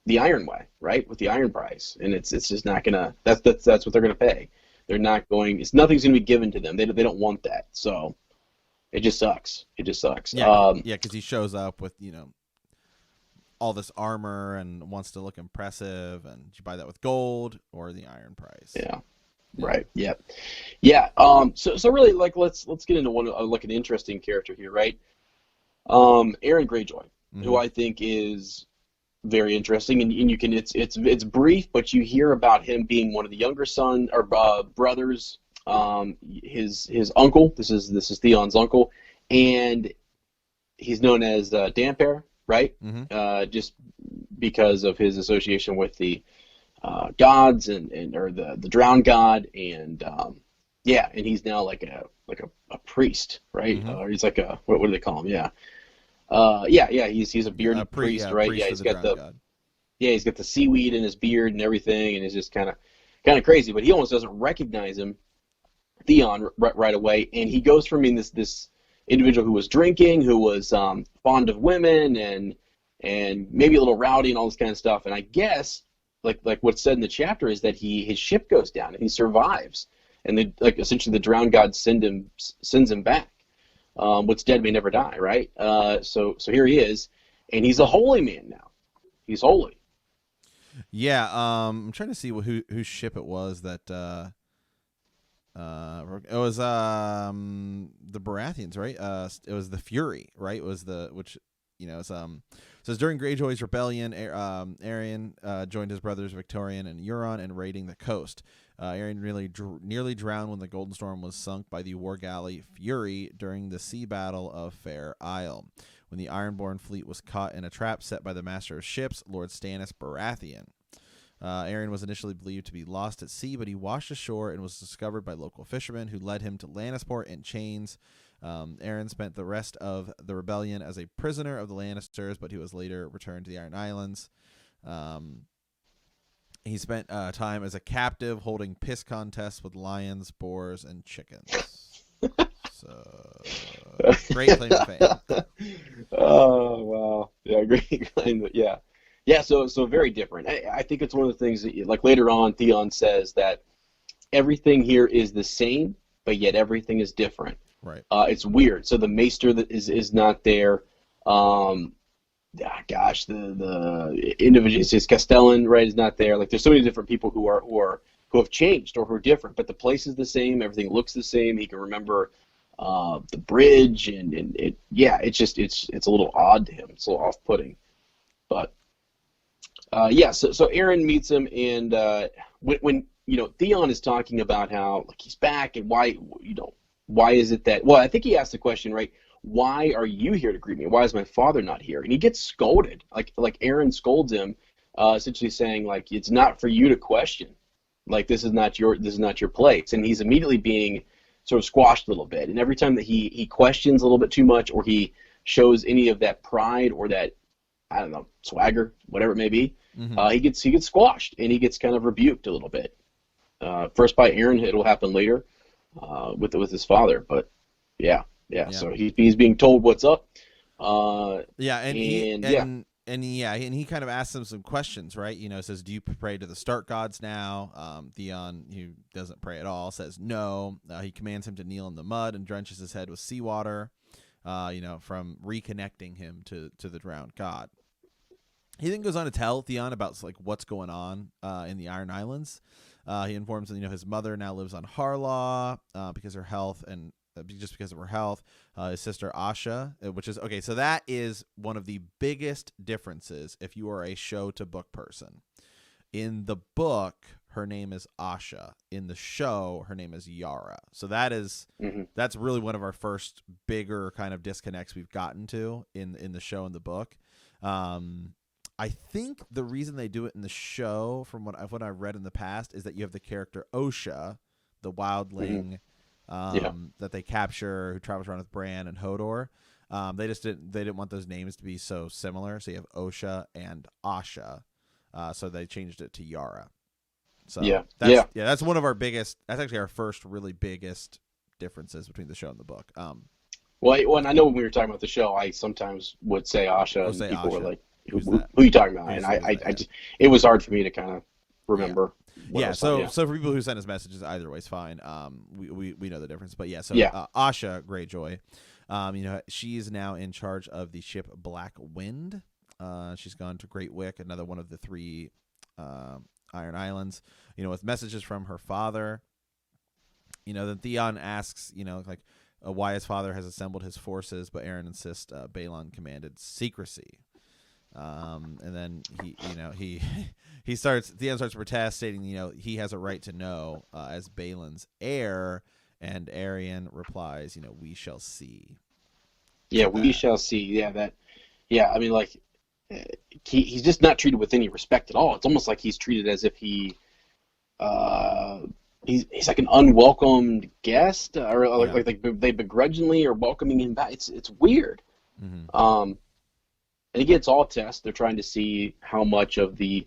the Iron way, right, with the Iron price, and it's just not gonna. That's what they're gonna pay. They're not going. Nothing's going to be given to them. They don't want that. So it just sucks. It just sucks. Yeah, because he shows up with all this armor and wants to look impressive, and you buy that with gold or the iron price. Yeah. Right. Yeah. Yeah. So really, like, let's get into an interesting character here, right? Aaron Greyjoy, who I think is very interesting, and you can it's brief, but you hear about him being one of the younger son or brothers. His uncle. This is Theon's uncle, and he's known as Dampere, right? Just because of his association with the gods or the drowned god, and and he's now like a priest, right? Or he's like a what do they call him? He's a bearded priest, right? Priest he's got the god. he's got the seaweed in his beard and everything, and it's just kind of crazy. But he almost doesn't recognize him, Theon, right away, and he goes from being this individual who was drinking, who was fond of women, and maybe a little rowdy and all this kind of stuff. And I guess like what's said in the chapter is that his ship goes down and he survives, and essentially the drowned god sends him back. What's dead may never die, right? So here he is, and he's a holy man now. He's holy. Yeah, I'm trying to see whose ship it was that. It was the Baratheons, right? It was the Fury, right? It was says during Greyjoy's rebellion, Aerion joined his brothers Victorian and Euron in raiding the coast. Aerion nearly drowned when the Golden Storm was sunk by the war galley Fury during the sea battle of Fair Isle. When the Ironborn fleet was caught in a trap set by the master of ships, Lord Stannis Baratheon. Aerion was initially believed to be lost at sea, but he washed ashore and was discovered by local fishermen who led him to Lannisport in chains. Aerion spent the rest of the rebellion as a prisoner of the Lannisters, but he was later returned to the Iron Islands. He spent time as a captive holding piss contests with lions, boars, and chickens. So, great claim to fame. Oh, wow. Yeah, great claim. Yeah. Yeah, so very different. I think it's one of the things that, like, later on, Theon says that everything here is the same, but yet everything is different. Right. It's weird. So the maester that is not there. The individual is Castellan, right, is not there. Like, there's so many different people who have changed or who are different, but the place is the same. Everything looks the same. He can remember the bridge, and it's a little odd to him. It's a little off-putting, but. So Aaron meets him, and when Theon is talking about how he's back and why is it that, well, I think he asked the question, right, why are you here to greet me? Why is my father not here? And he gets scolded, like Aaron scolds him, essentially saying, like, it's not for you to question, like, this is not your place, and he's immediately being sort of squashed a little bit. And every time that he questions a little bit too much, or he shows any of that pride or that, I don't know, swagger, whatever it may be, he gets squashed, and he gets kind of rebuked a little bit. First by Aaron, it'll happen later with his father, but yeah. So he's being told what's up. He kind of asks him some questions, right? Says, do you pray to the Stark gods now? Theon, who doesn't pray at all, says no. He commands him to kneel in the mud and drenches his head with seawater. From reconnecting him to the drowned god. He then goes on to tell Theon about like what's going on in the Iron Islands. He informs him, his mother now lives on Harlaw because her health and just because of her health. His sister Asha, which is okay. So that is one of the biggest differences if you are a show to book person. In the book, her name is Asha. In the show, her name is Yara. So that's really one of our first bigger kind of disconnects we've gotten to in the show and the book. I think the reason they do it in the show, from what I've read in the past, is that you have the character Osha, the wildling that they capture, who travels around with Bran and Hodor. They didn't want those names to be so similar, so you have Osha and Asha. So they changed it to Yara. So that's one of our biggest. That's actually our first really biggest differences between the show and the book. Well, I know when we were talking about the show, I sometimes would say Asha, and people were like, "Who are you talking about?" And I just, it was hard for me to kind of remember. So for people who send us messages, either way is fine. We know the difference, but Asha Greyjoy, she's now in charge of the ship Black Wind. She's gone to Great Wick, another one of the 3 Iron Islands, with messages from her father. Then Theon asks, why his father has assembled his forces, but Aaron insists Balon commanded secrecy. And then Theon starts to protest, stating, he has a right to know as Balon's heir, and Arion replies, we shall see. Yeah, we shall see. Yeah, I mean, like, he's just not treated with any respect at all. It's almost like he's treated as if he's like an unwelcomed guest, or like they begrudgingly are welcoming him back. It's weird. Mm-hmm. And again, it's all tests. They're trying to see how much of the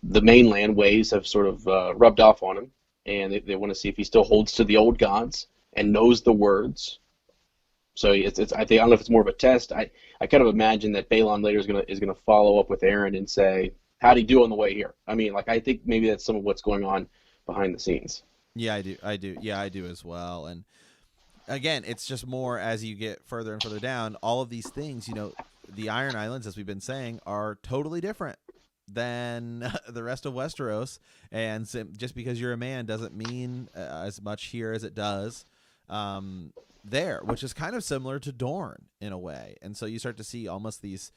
mainland ways have sort of rubbed off on him, and they want to see if he still holds to the old gods and knows the words. So I don't know if it's more of a test. I kind of imagine that Balon later is gonna follow up with Aaron and say, "How'd he do on the way here?" I mean, like, I think maybe that's some of what's going on behind the scenes. Yeah, I do. Yeah, I do as well. And again, it's just more as you get further and further down, all of these things, the Iron Islands, as we've been saying, are totally different than the rest of Westeros. And just because you're a man doesn't mean as much here as it does there, which is kind of similar to Dorne in a way. And so you start to see almost these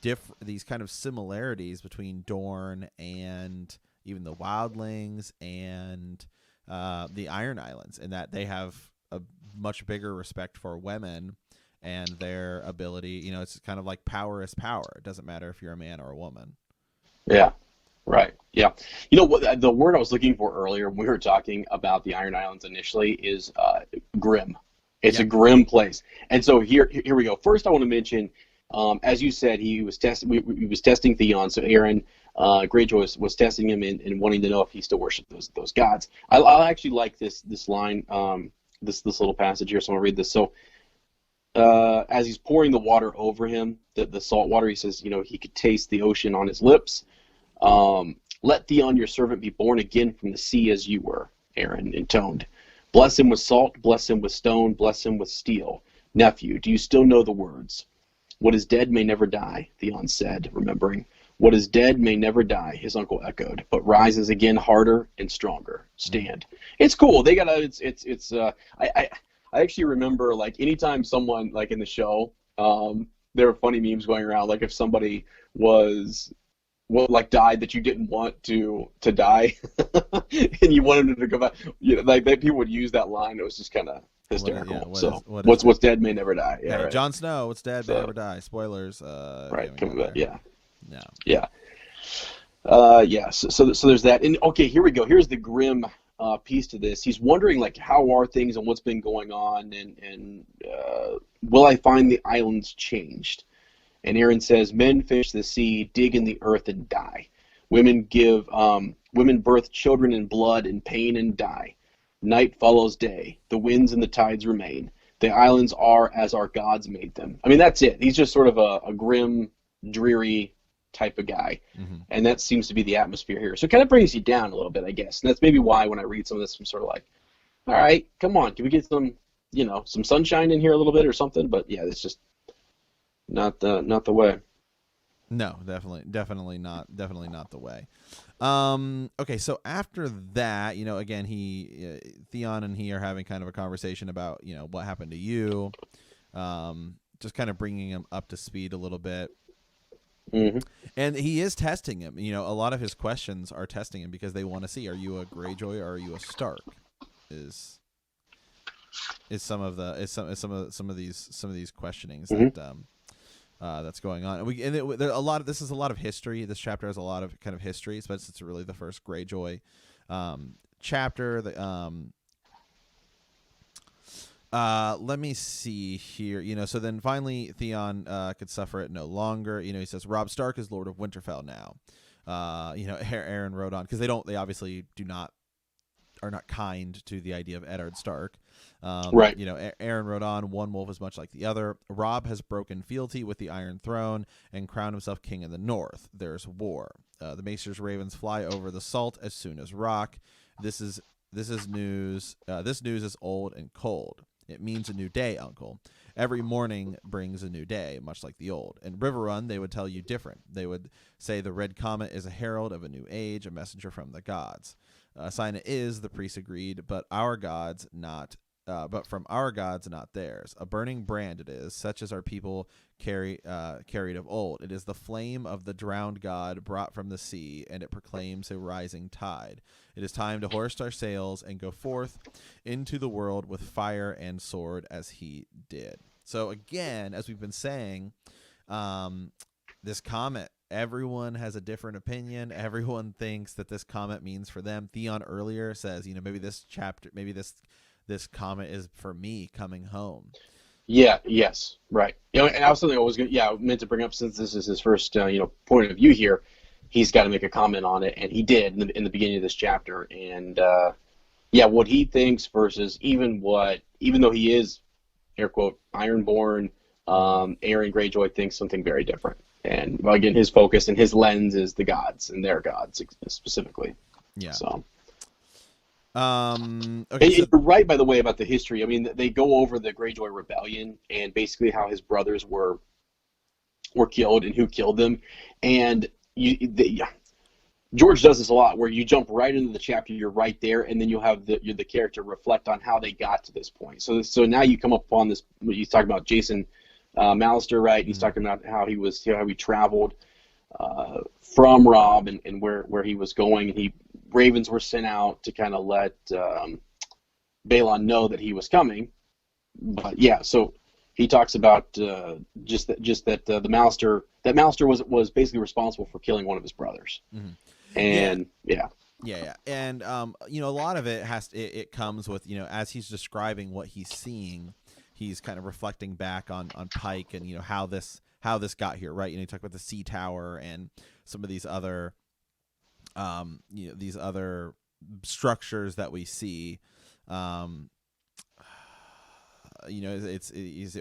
kind of similarities between Dorne and even the Wildlings and the Iron Islands, in that they have a much bigger respect for women and their ability. It's kind of like power is power. It doesn't matter if you're a man or a woman. Yeah, right. Yeah. What the word I was looking for earlier when we were talking about the Iron Islands initially is grim. It's a grim place. And so here we go. First, I want to mention, as you said, he was testing Theon. So Aaron Greyjoy was testing him and wanting to know if he still worshipped those gods. I actually like this line, this little passage here. So I'm gonna read this. So as he's pouring the water over him, the salt water, he says, he could taste the ocean on his lips. Let Theon, your servant, be born again from the sea as you were, Aaron intoned. Bless him with salt, bless him with stone, bless him with steel. Nephew, do you still know the words? What is dead may never die, Theon said, remembering. What is dead may never die, his uncle echoed, but rises again harder and stronger. Stand. It's cool. They gotta. It's. I actually remember, like, anytime someone, like, in the show, there are funny memes going around, like if somebody died that you didn't want to die, and you wanted them to go back. Like people would use that line. It was just kind of hysterical. What's dead may never die. Yeah, right. Jon Snow, what's dead may never die. Spoilers. Right. Coming back. Yeah. No. Yeah. So there's that. And okay, here we go. Here's the grim piece to this. He's wondering, like, how are things and what's been going on, and will I find the islands changed? And Aaron says, men fish the sea, dig in the earth, and die. Women birth children in blood and pain and die. Night follows day. The winds and the tides remain. The islands are as our gods made them. I mean, that's it. He's just sort of a grim, dreary type of guy. Mm-hmm. And that seems to be the atmosphere here. So it kind of brings you down a little bit, I guess. And that's maybe why when I read some of this, I'm sort of like, all right, come on. Can we get some sunshine in here a little bit or something? But yeah, it's just not the way. No, definitely not the way. Okay, so after that, again, Theon and he are having kind of a conversation about, what happened to you, just kind of bringing him up to speed a little bit. Mm-hmm. And he is testing him. A lot of his questions are testing him because they want to see, are you a Greyjoy or are you a Stark? Is some of these questionings Mm-hmm. that that's going on. This is a lot of history. This chapter has a lot of kind of history, but it's really the first Greyjoy chapter. Let me see here. So then finally Theon could suffer it no longer. He says Robb Stark is Lord of Winterfell now. Aaron wrote on because they obviously are not kind to the idea of Eddard Stark. Right. Aaron wrote on, one wolf is much like the other. Robb has broken fealty with the Iron Throne and crowned himself king in the north. There's war. The Maester's ravens fly over the salt as soon as rock. This is news. This news is old and cold. It means a new day, uncle. Every morning brings a new day, much like the old. In Riverrun, they would tell you different. They would say the red comet is a herald of a new age, a messenger from the gods. A sign it is, the priests agreed, but our gods not. But from our gods, not theirs. A burning brand it is, such as our people carried of old. It is the flame of the drowned god brought from the sea, and it proclaims a rising tide. It is time to hoist our sails and go forth into the world with fire and sword as he did. So again, as we've been saying, this comet, everyone has a different opinion. Everyone thinks that this comet means for them. Theon earlier says, maybe this comet is for me coming home. Yeah. Yes. Right. And I was something I was meant to bring up, since this is his first point of view here. He's got to make a comment on it, and he did in the beginning of this chapter. And what he thinks versus even though he is, air quote, Ironborn, Aaron Greyjoy thinks something very different. And again, his focus and his lens is the gods and their gods specifically. Yeah. So. Okay, You're right, by the way, about the history. I mean, they go over the Greyjoy Rebellion and basically how his brothers were killed and who killed them. And George does this a lot, where you jump right into the chapter, you're right there, and then you'll have the character reflect on how they got to this point. So now you come up on this. He's talking about Jason Mallister, right? He's talking about how he traveled from Robb and where he was going, and ravens were sent out to kind of let Balon know that he was coming. But yeah, so he talks about just that the Mallister was basically responsible for killing one of his brothers. Mm-hmm. And yeah. And a lot of it comes with, as he's describing what he's seeing, he's kind of reflecting back on Pike and how this got here, right? You talk about the Sea Tower and some of these other these other structures that we see. It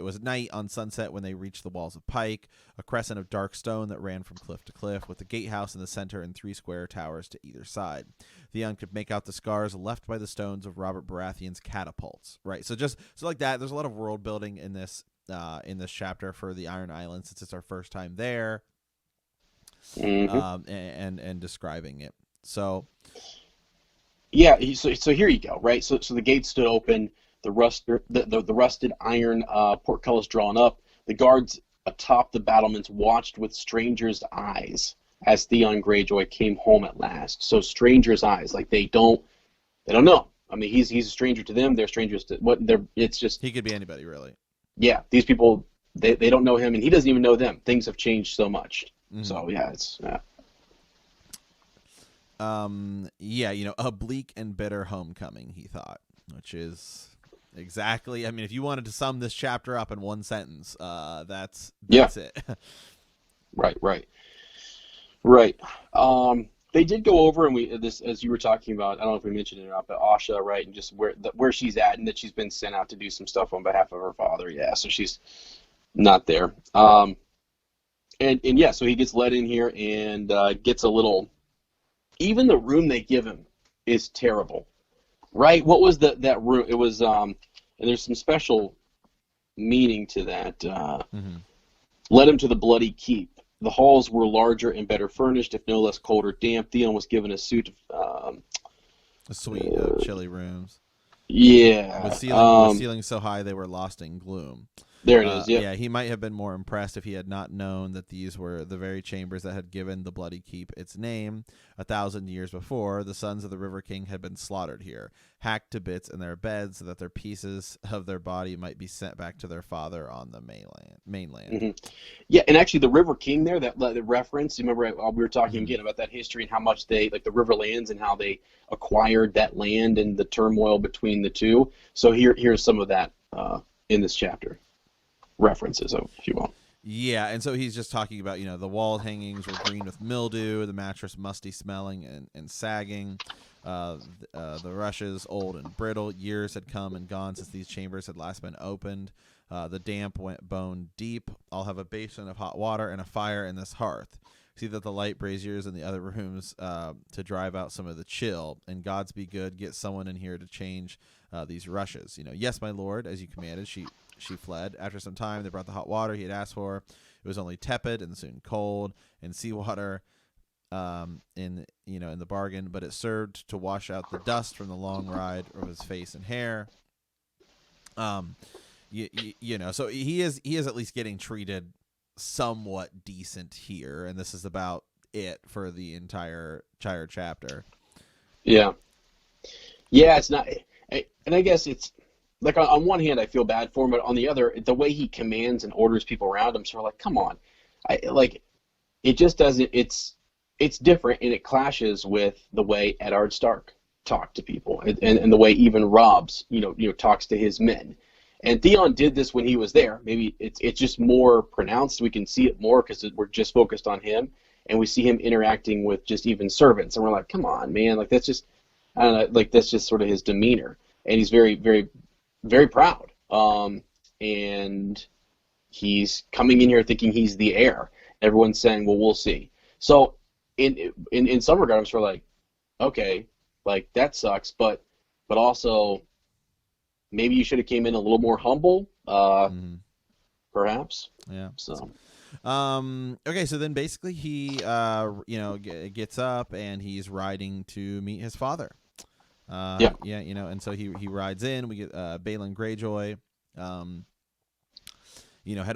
was night on sunset when they reached the walls of Pike, a crescent of dark stone that ran from cliff to cliff, with the gatehouse in the center and 3 square towers to either side. Theon could make out the scars left by the stones of Robert Baratheon's catapults. Right, so like that. There's a lot of world building in this chapter for the Iron Island, since it's our first time there. Mm-hmm. And describing it. So yeah, so here you go, right? So the gates stood open, the rusted iron portcullis drawn up. The guards atop the battlements watched with strangers' eyes as Theon Greyjoy came home at last. So strangers' eyes, like they don't know. I mean, he's a stranger to them. They're strangers to what they're. It's just he could be anybody, really. Yeah, these people they don't know him, and he doesn't even know them. Things have changed so much. Mm-hmm. So yeah, it's. A bleak and bitter homecoming, he thought, which is exactly. I mean, if you wanted to sum this chapter up in one sentence, that's it. Right. They did go over, and this, as you were talking about, I don't know if we mentioned it or not, but Asha, right, and just where she's at, and that she's been sent out to do some stuff on behalf of her father. Yeah, so she's not there. So he gets let in here and gets a little. Even the room they give him is terrible, right? What was that room? It was, and there's some special meaning to that. Led him to the bloody keep. The halls were larger and better furnished, if no less cold or damp. Theon was given a suit of A suite of chilly rooms yeah. with ceilings so high they were lost in gloom. There it is. Yep. Yeah, he might have been more impressed if he had not known that these were the very chambers that had given the Bloody Keep its name. 1,000 years before, the sons of the River King had been slaughtered here, hacked to bits in their beds so that their pieces of their body might be sent back to their father on the mainland. Mm-hmm. Yeah, and actually the River King there, that the reference, you remember we were talking again about that history and how much they, like the Riverlands and how they acquired that land and the turmoil between the two. So here's some of that in this chapter. References, if you will. Yeah, and so he's just talking about, the wall hangings were green with mildew, the mattress musty smelling and sagging, the rushes old and brittle. Years had come and gone since these chambers had last been opened. The damp went bone deep. I'll have a basin of hot water and a fire in this hearth. See that the light braziers in the other rooms to drive out some of the chill. And gods be good, get someone in here to change these rushes. Yes, my lord, as you commanded. She fled. After some time, they brought the hot water he had asked for. It was only tepid and soon cold, and seawater in the bargain, but it served to wash out the dust from the long ride of his face and hair. So he is at least getting treated somewhat decent here, and this is about it for the entire chapter. Yeah, it's not, and I guess it's. Like, on one hand, I feel bad for him, but on the other, the way he commands and orders people around him, sort of like, come on. It just doesn't, it's different, and it clashes with the way Eddard Stark talked to people, and the way even Robb's, talks to his men. And Theon did this when he was there. Maybe it's just more pronounced. We can see it more because we're just focused on him, and we see him interacting with just even servants, and we're like, come on, man. Like, that's just, I don't know, like, that's just sort of his demeanor. And he's very, very, very proud, and he's coming in here thinking he's the heir. Everyone's saying, well, we'll see. So in some regard, I'm sort of like, okay, like, that sucks, but also maybe you should have came in a little more humble, perhaps. Yeah. So. Okay, so then basically he gets up and he's riding to meet his father. And so he rides in. We get Balon Greyjoy, had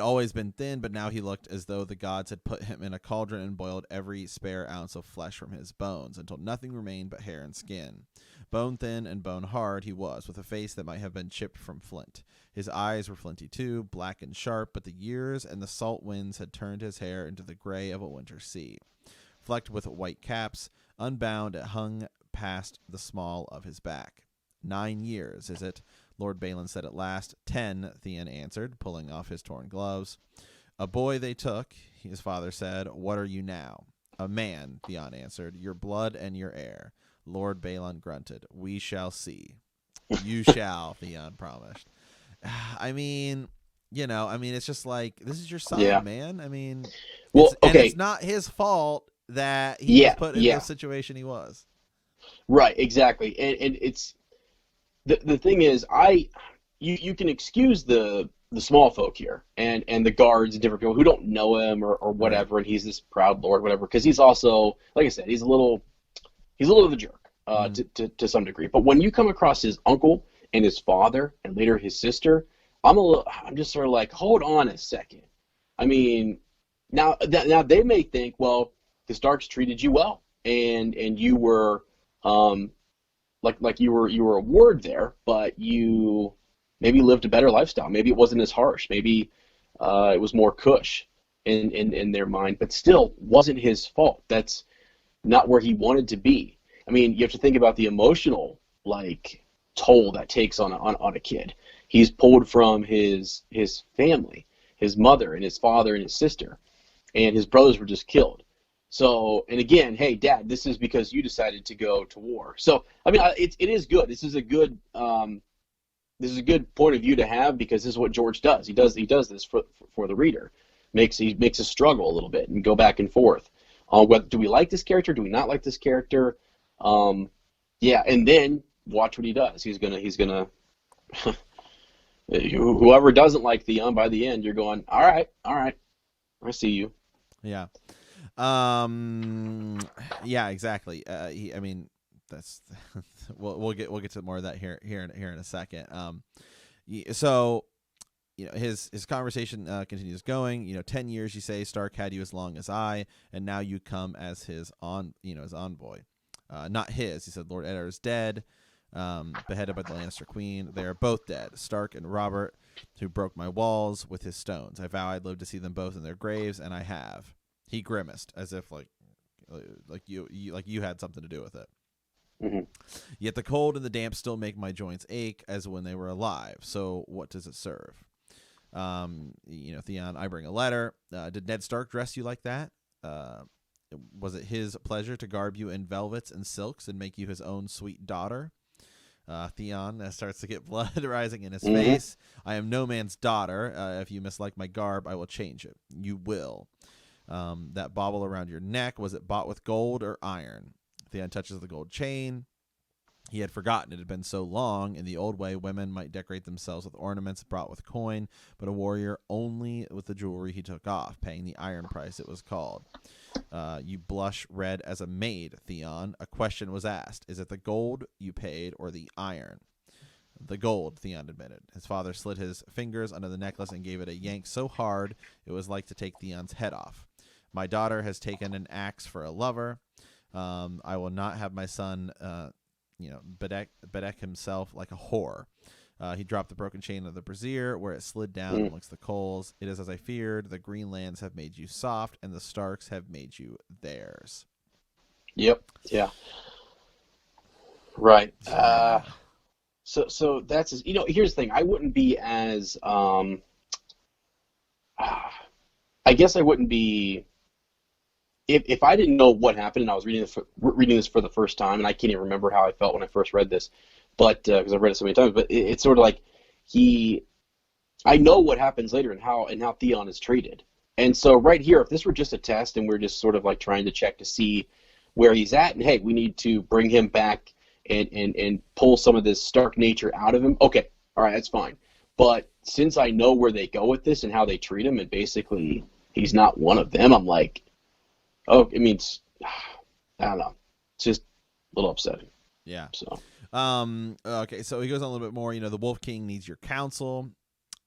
always been thin, but now he looked as though the gods had put him in a cauldron and boiled every spare ounce of flesh from his bones until nothing remained but hair and skin. Bone thin and bone hard he was, with a face that might have been chipped from flint. His eyes were flinty too, black and sharp, but the years and the salt winds had turned his hair into the gray of a winter sea. Flecked with white caps, unbound, it hung past the small of his back. 9 years, is it? Lord Balon said at last. 10, Theon answered, pulling off his torn gloves. A boy they took, his father said. What are you now? A man, Theon answered. Your blood and your heir. Lord Balon grunted. We shall see. You shall, Theon promised. It's just like, this is your son, man. It's not his fault that he was put in the situation he was. Right, exactly, and it's the thing is, you can excuse the small folk here and the guards and different people who don't know him or whatever, and he's this proud lord, whatever, because he's also, like I said, he's a little of a jerk to some degree. But when you come across his uncle and his father and later his sister, I'm just sort of like, hold on a second. I mean, now they may think, well, the Starks treated you well, and you were like you were a ward there, but you maybe lived a better lifestyle. Maybe it wasn't as harsh. Maybe it was more cush in their mind, but still wasn't his fault. That's not where he wanted to be. I mean, you have to think about the emotional toll that takes on a kid. He's pulled from his family, his mother and his father and his sister, and his brothers were just killed. So, and again, hey, Dad, this is because you decided to go to war. So, I mean, it is good. This is a good point of view to have, because this is what George does. He does this for the reader. He makes us struggle a little bit and go back and forth. Do we like this character? Do we not like this character? And then watch what he does. He's gonna whoever doesn't like Theon, by the end, you're going, all right, I see you. Yeah. Um. Yeah. Exactly. I mean, that's we'll get to more of that here in a second. So his conversation continues going. 10 years, you say, Stark had you as long as I, and now you come as his his envoy. Not his. He said, Lord Eddard is dead, beheaded by the Lannister Queen. They are both dead. Stark and Robert, who broke my walls with his stones. I vow I'd live to see them both in their graves, and I have. He grimaced, as if like you had something to do with it. Mm-hmm. Yet the cold and the damp still make my joints ache as when they were alive. So what does it serve? Theon, I bring a letter. Did Ned Stark dress you like that? Was it his pleasure to garb you in velvets and silks and make you his own sweet daughter? Theon starts to get blood rising in his face. I am no man's daughter. If you mislike my garb, I will change it. You will. That bauble around your neck, was it bought with gold or iron? Theon touches the gold chain. He had forgotten it had been so long. In the old way, women might decorate themselves with ornaments brought with coin, but a warrior only with the jewelry he took off, paying the iron price it was called. You blush red as a maid, Theon. A question was asked. Is it the gold you paid or the iron? The gold, Theon admitted. His father slid his fingers under the necklace and gave it a yank so hard it was like to take Theon's head off. My daughter has taken an axe for a lover. I will not have my son bedeck himself like a whore. He dropped the broken chain of the brazier where it slid down amongst the coals. It is as I feared. The Greenlands have made you soft, and the Starks have made you theirs. Yep. Yeah. Right. So that's here's the thing. I wouldn't be as I guess I wouldn't be if I didn't know what happened and I was reading this for the first time, and I can't even remember how I felt when I first read this, but because I've read it so many times. But it's sort of like I know what happens later and how Theon is treated. And so right here, if this were just a test and we're just sort of like trying to check to see where he's at, and hey, we need to bring him back and pull some of this Stark nature out of him. Okay, all right, that's fine. But since I know where they go with this and how they treat him, and basically he's not one of them, I'm like, oh, it means I don't know. It's just a little upsetting. Yeah. So. Okay, so he goes on a little bit more. The Wolf King needs your counsel.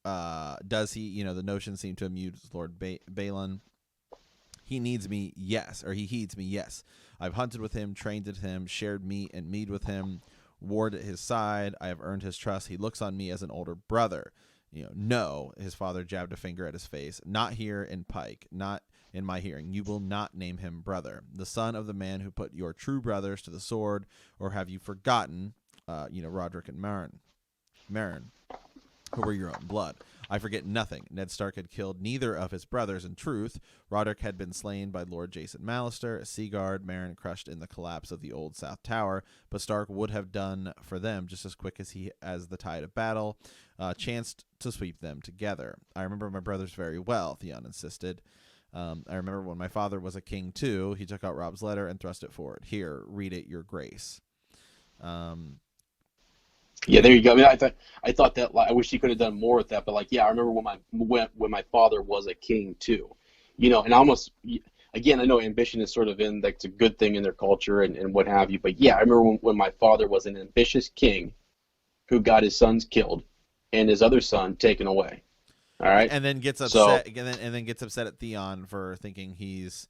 Does he? The notion seemed to amuse Lord Balon. He needs me, yes, or he heeds me, yes. I've hunted with him, trained with him, shared meat and mead with him, warred at his side. I have earned his trust. He looks on me as an older brother. No, his father jabbed a finger at his face. Not here in Pike, not in my hearing. You will not name him brother. The son of the man who put your true brothers to the sword, or have you forgotten, Roderick and Meryn, who were your own blood? I forget nothing. Ned Stark had killed neither of his brothers. In truth, Roderick had been slain by Lord Jason Mallister, Seagard, Meryn crushed in the collapse of the old South Tower, but Stark would have done for them just as quick as the tide of battle chanced to sweep them together. I remember my brothers very well, Theon insisted. I remember when my father was a king too. He took out Rob's letter and thrust it forward. Here, read it, your grace. Yeah, there you go. I mean, I thought that I wish he could have done more with that, but I remember when my father was a king too, and almost again, I know ambition is sort of it's a good thing in their culture and what have you, but yeah, I remember when my father was an ambitious king who got his sons killed and his other son taken away. All right, and then gets upset and then gets upset at Theon for thinking he's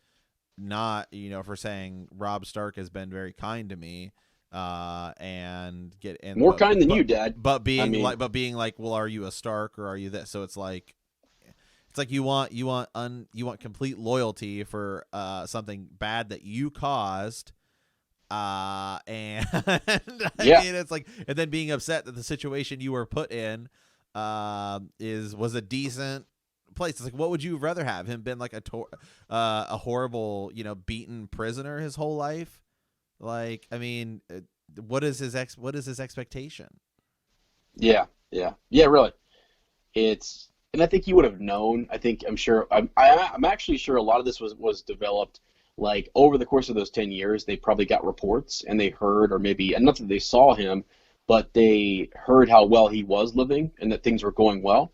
not, for saying Robb Stark has been very kind to me. More kind than you, Dad. But being like, well, are you a Stark or are you this? So it's like you want complete loyalty for something bad that you caused, and yeah. I mean, it's like, and then being upset that the situation you were put in was a decent place. It's like, what would you rather have him been like a horrible, beaten prisoner his whole life? Like, I mean, what is his expectation? Yeah, really. And I think he would have known. I'm actually sure a lot of this was developed like over the course of those 10 years. They probably got reports and they heard, or maybe, and not that they saw him, but they heard how well he was living and that things were going well.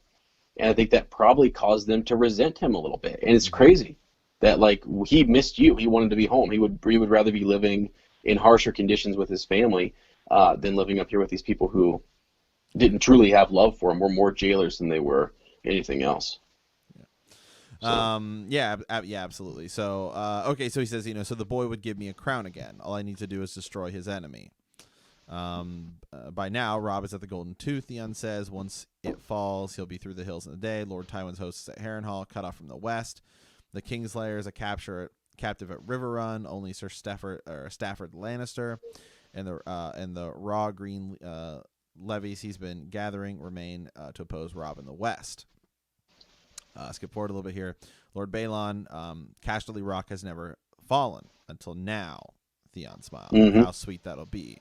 And I think that probably caused them to resent him a little bit. And it's crazy. that like he missed you. He wanted to be home. He would rather be living in harsher conditions with his family than living up here with these people who didn't truly have love for him. Were more jailers than they were anything else. Yeah, absolutely. So, okay, so he says, so the boy would give me a crown again. All I need to do is destroy his enemy. By now, Robb is at the Golden Tooth, Theon says. Once it falls, he'll be through the hills in a day. Lord Tywin's host is at Harrenhal, cut off from the west. The Kingslayer is a captive at River Run. Only Sir Stafford Lannister and the raw green levies he's been gathering remain to oppose Robb in the west. Skip forward a little bit here. Lord Balon, Casterly Rock has never fallen until now. Theon smiled. How sweet that'll be.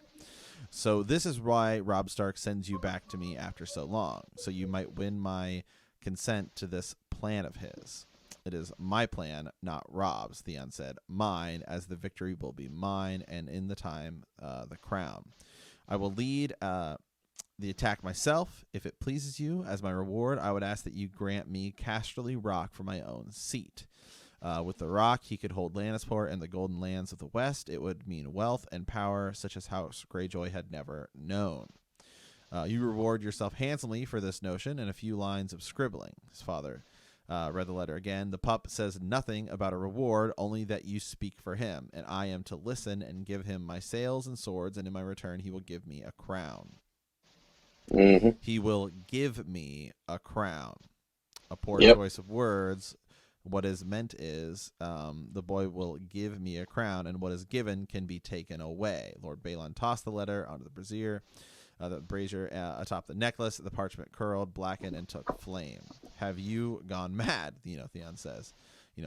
So this is why Robb Stark sends you back to me after so long, so you might win my consent to this plan of his. It is my plan, not Robb's, Theon said. Mine, as the victory will be mine, and in the time, the crown. I will lead the attack myself, if it pleases you. As my reward, I would ask that you grant me Casterly Rock for my own seat. With the rock, he could hold Lannisport and the golden lands of the west. It would mean wealth and power such as House Greyjoy had never known. You reward yourself handsomely for this notion and a few lines of scribbling. His father read the letter again. The pup says nothing about a reward, only that you speak for him, and I am to listen and give him my sails and swords, and in my return he will give me a crown. He will give me a crown. A poor choice of words. What is meant is, the boy will give me a crown, and what is given can be taken away. Lord Balon tossed the letter onto the brazier atop the necklace. The parchment curled, blackened, and took flame. Have you gone mad? Theon says.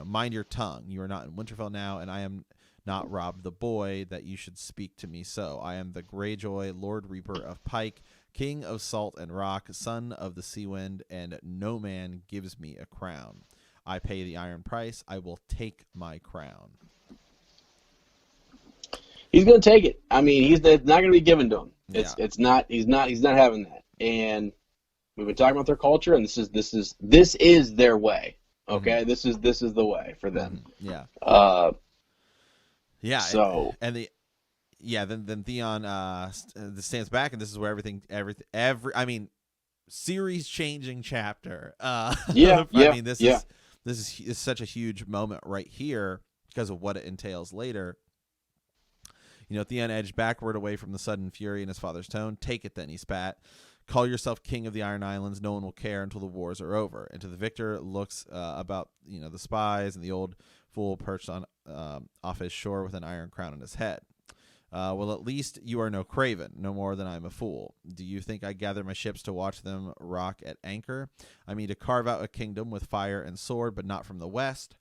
Mind your tongue. You are not in Winterfell now, and I am not Robb the boy, that you should speak to me so. I am the Greyjoy, Lord Reaper of Pike, King of Salt and Rock, son of the Sea Wind, and no man gives me a crown. I pay the iron price. I will take my crown. He's going to take it. I mean, it's not going to be given to him. It's not. He's not having that. And we've been talking about their culture, and this is their way. Okay, this is the way for them. Yeah. So then Theon stands back, and this is where every series changing chapter. This is such a huge moment right here because of what it entails later. Theon edged backward away from the sudden fury in his father's tone. Take it then, he spat. Call yourself king of the Iron Islands. No one will care until the wars are over. And to the victor looks about the spies and the old fool perched on off his shore with an iron crown on his head. Well, at least you are no craven, no more than I'm a fool. Do you think I gather my ships to watch them rock at anchor? I mean to carve out a kingdom with fire and sword, but not from the west,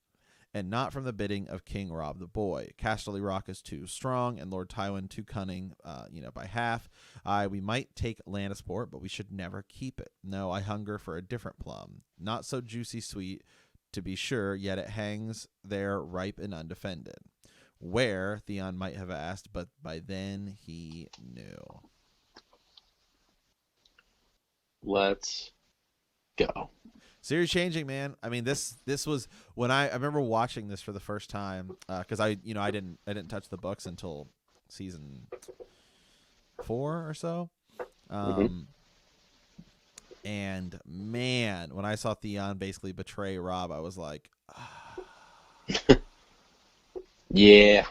and not from the bidding of King Robb the boy. Casterly Rock is too strong, and Lord Tywin too cunning, by half. We might take Lannisport, but we should never keep it. No, I hunger for a different plum, not so juicy sweet, to be sure, yet it hangs there ripe and undefended. Where, Theon might have asked, but by then he knew. Let's go. Series changing, man. I mean, this was when I remember watching this for the first time because I didn't touch the books until season 4 or so. And man, when I saw Theon basically betray Robb, I was like, yeah,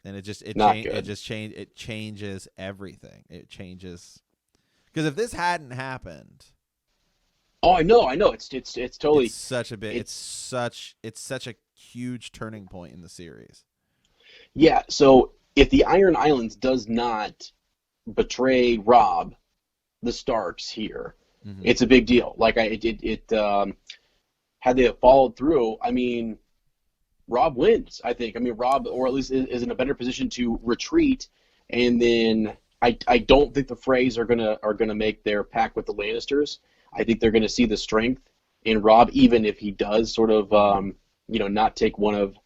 and it changes everything. It changes because if this hadn't happened. Oh, I know. It's totally. It's such a huge turning point in the series. Yeah. So if the Iron Islands does not betray Robb, the Starks here, it's a big deal. Like had they have followed through, I mean, Robb wins. I think. I mean, Robb, or at least is in a better position to retreat, and then I don't think the Freys are gonna make their pact with the Lannisters. I think they're going to see the strength in Robb, even if he does sort of, not take one of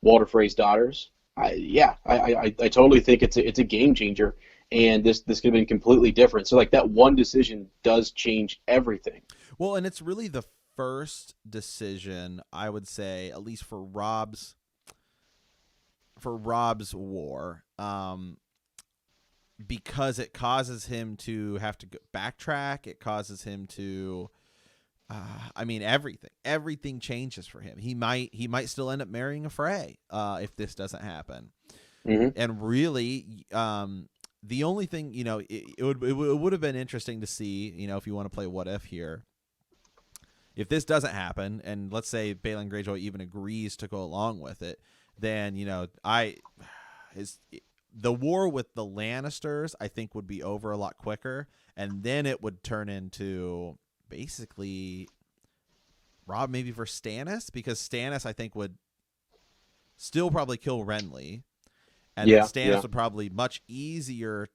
Walder Frey's daughters. I totally think it's a game changer, and this could have been completely different. So like that one decision does change everything. Well, and it's really the first decision, I would say, at least for Rob's war, because it causes him to have to backtrack. It causes him to, everything changes for him. He might still end up marrying a Frey if this doesn't happen. Mm-hmm. And really, the only thing, it would have been interesting to see, if you want to play what if here, if this doesn't happen, and let's say Balon Greyjoy even agrees to go along with it, then the war with the Lannisters, I think, would be over a lot quicker, and then it would turn into basically Robb maybe for Stannis, because Stannis, I think, would still probably kill Renly, and then Stannis would probably have much easier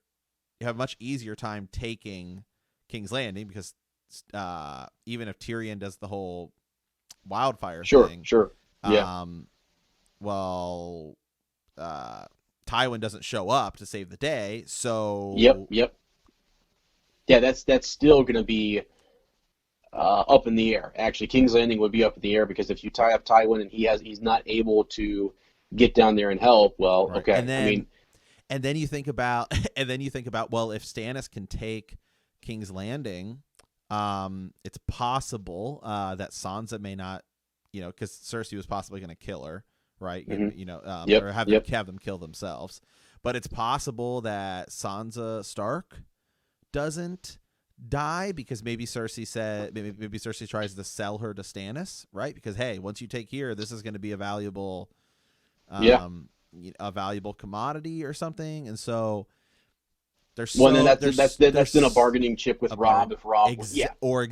time taking King's Landing, because even if Tyrion does the whole wildfire thing, Tywin doesn't show up to save the day, so yeah, that's still going to be up in the air. Actually, King's Landing would be up in the air, because if you tie up Tywin and he's not able to get down there and help, well, right. Okay, and then you think about well, if Stannis can take King's Landing, it's possible that Sansa may not, because Cersei was possibly going to kill her. Right, mm-hmm. Or have them kill themselves, but it's possible that Sansa Stark doesn't die, because maybe Cersei tries to sell her to Stannis, right? Because hey, once you take here, this is going to be a valuable, commodity or something, and so there's that's in a bargaining chip with Robb if Robb, or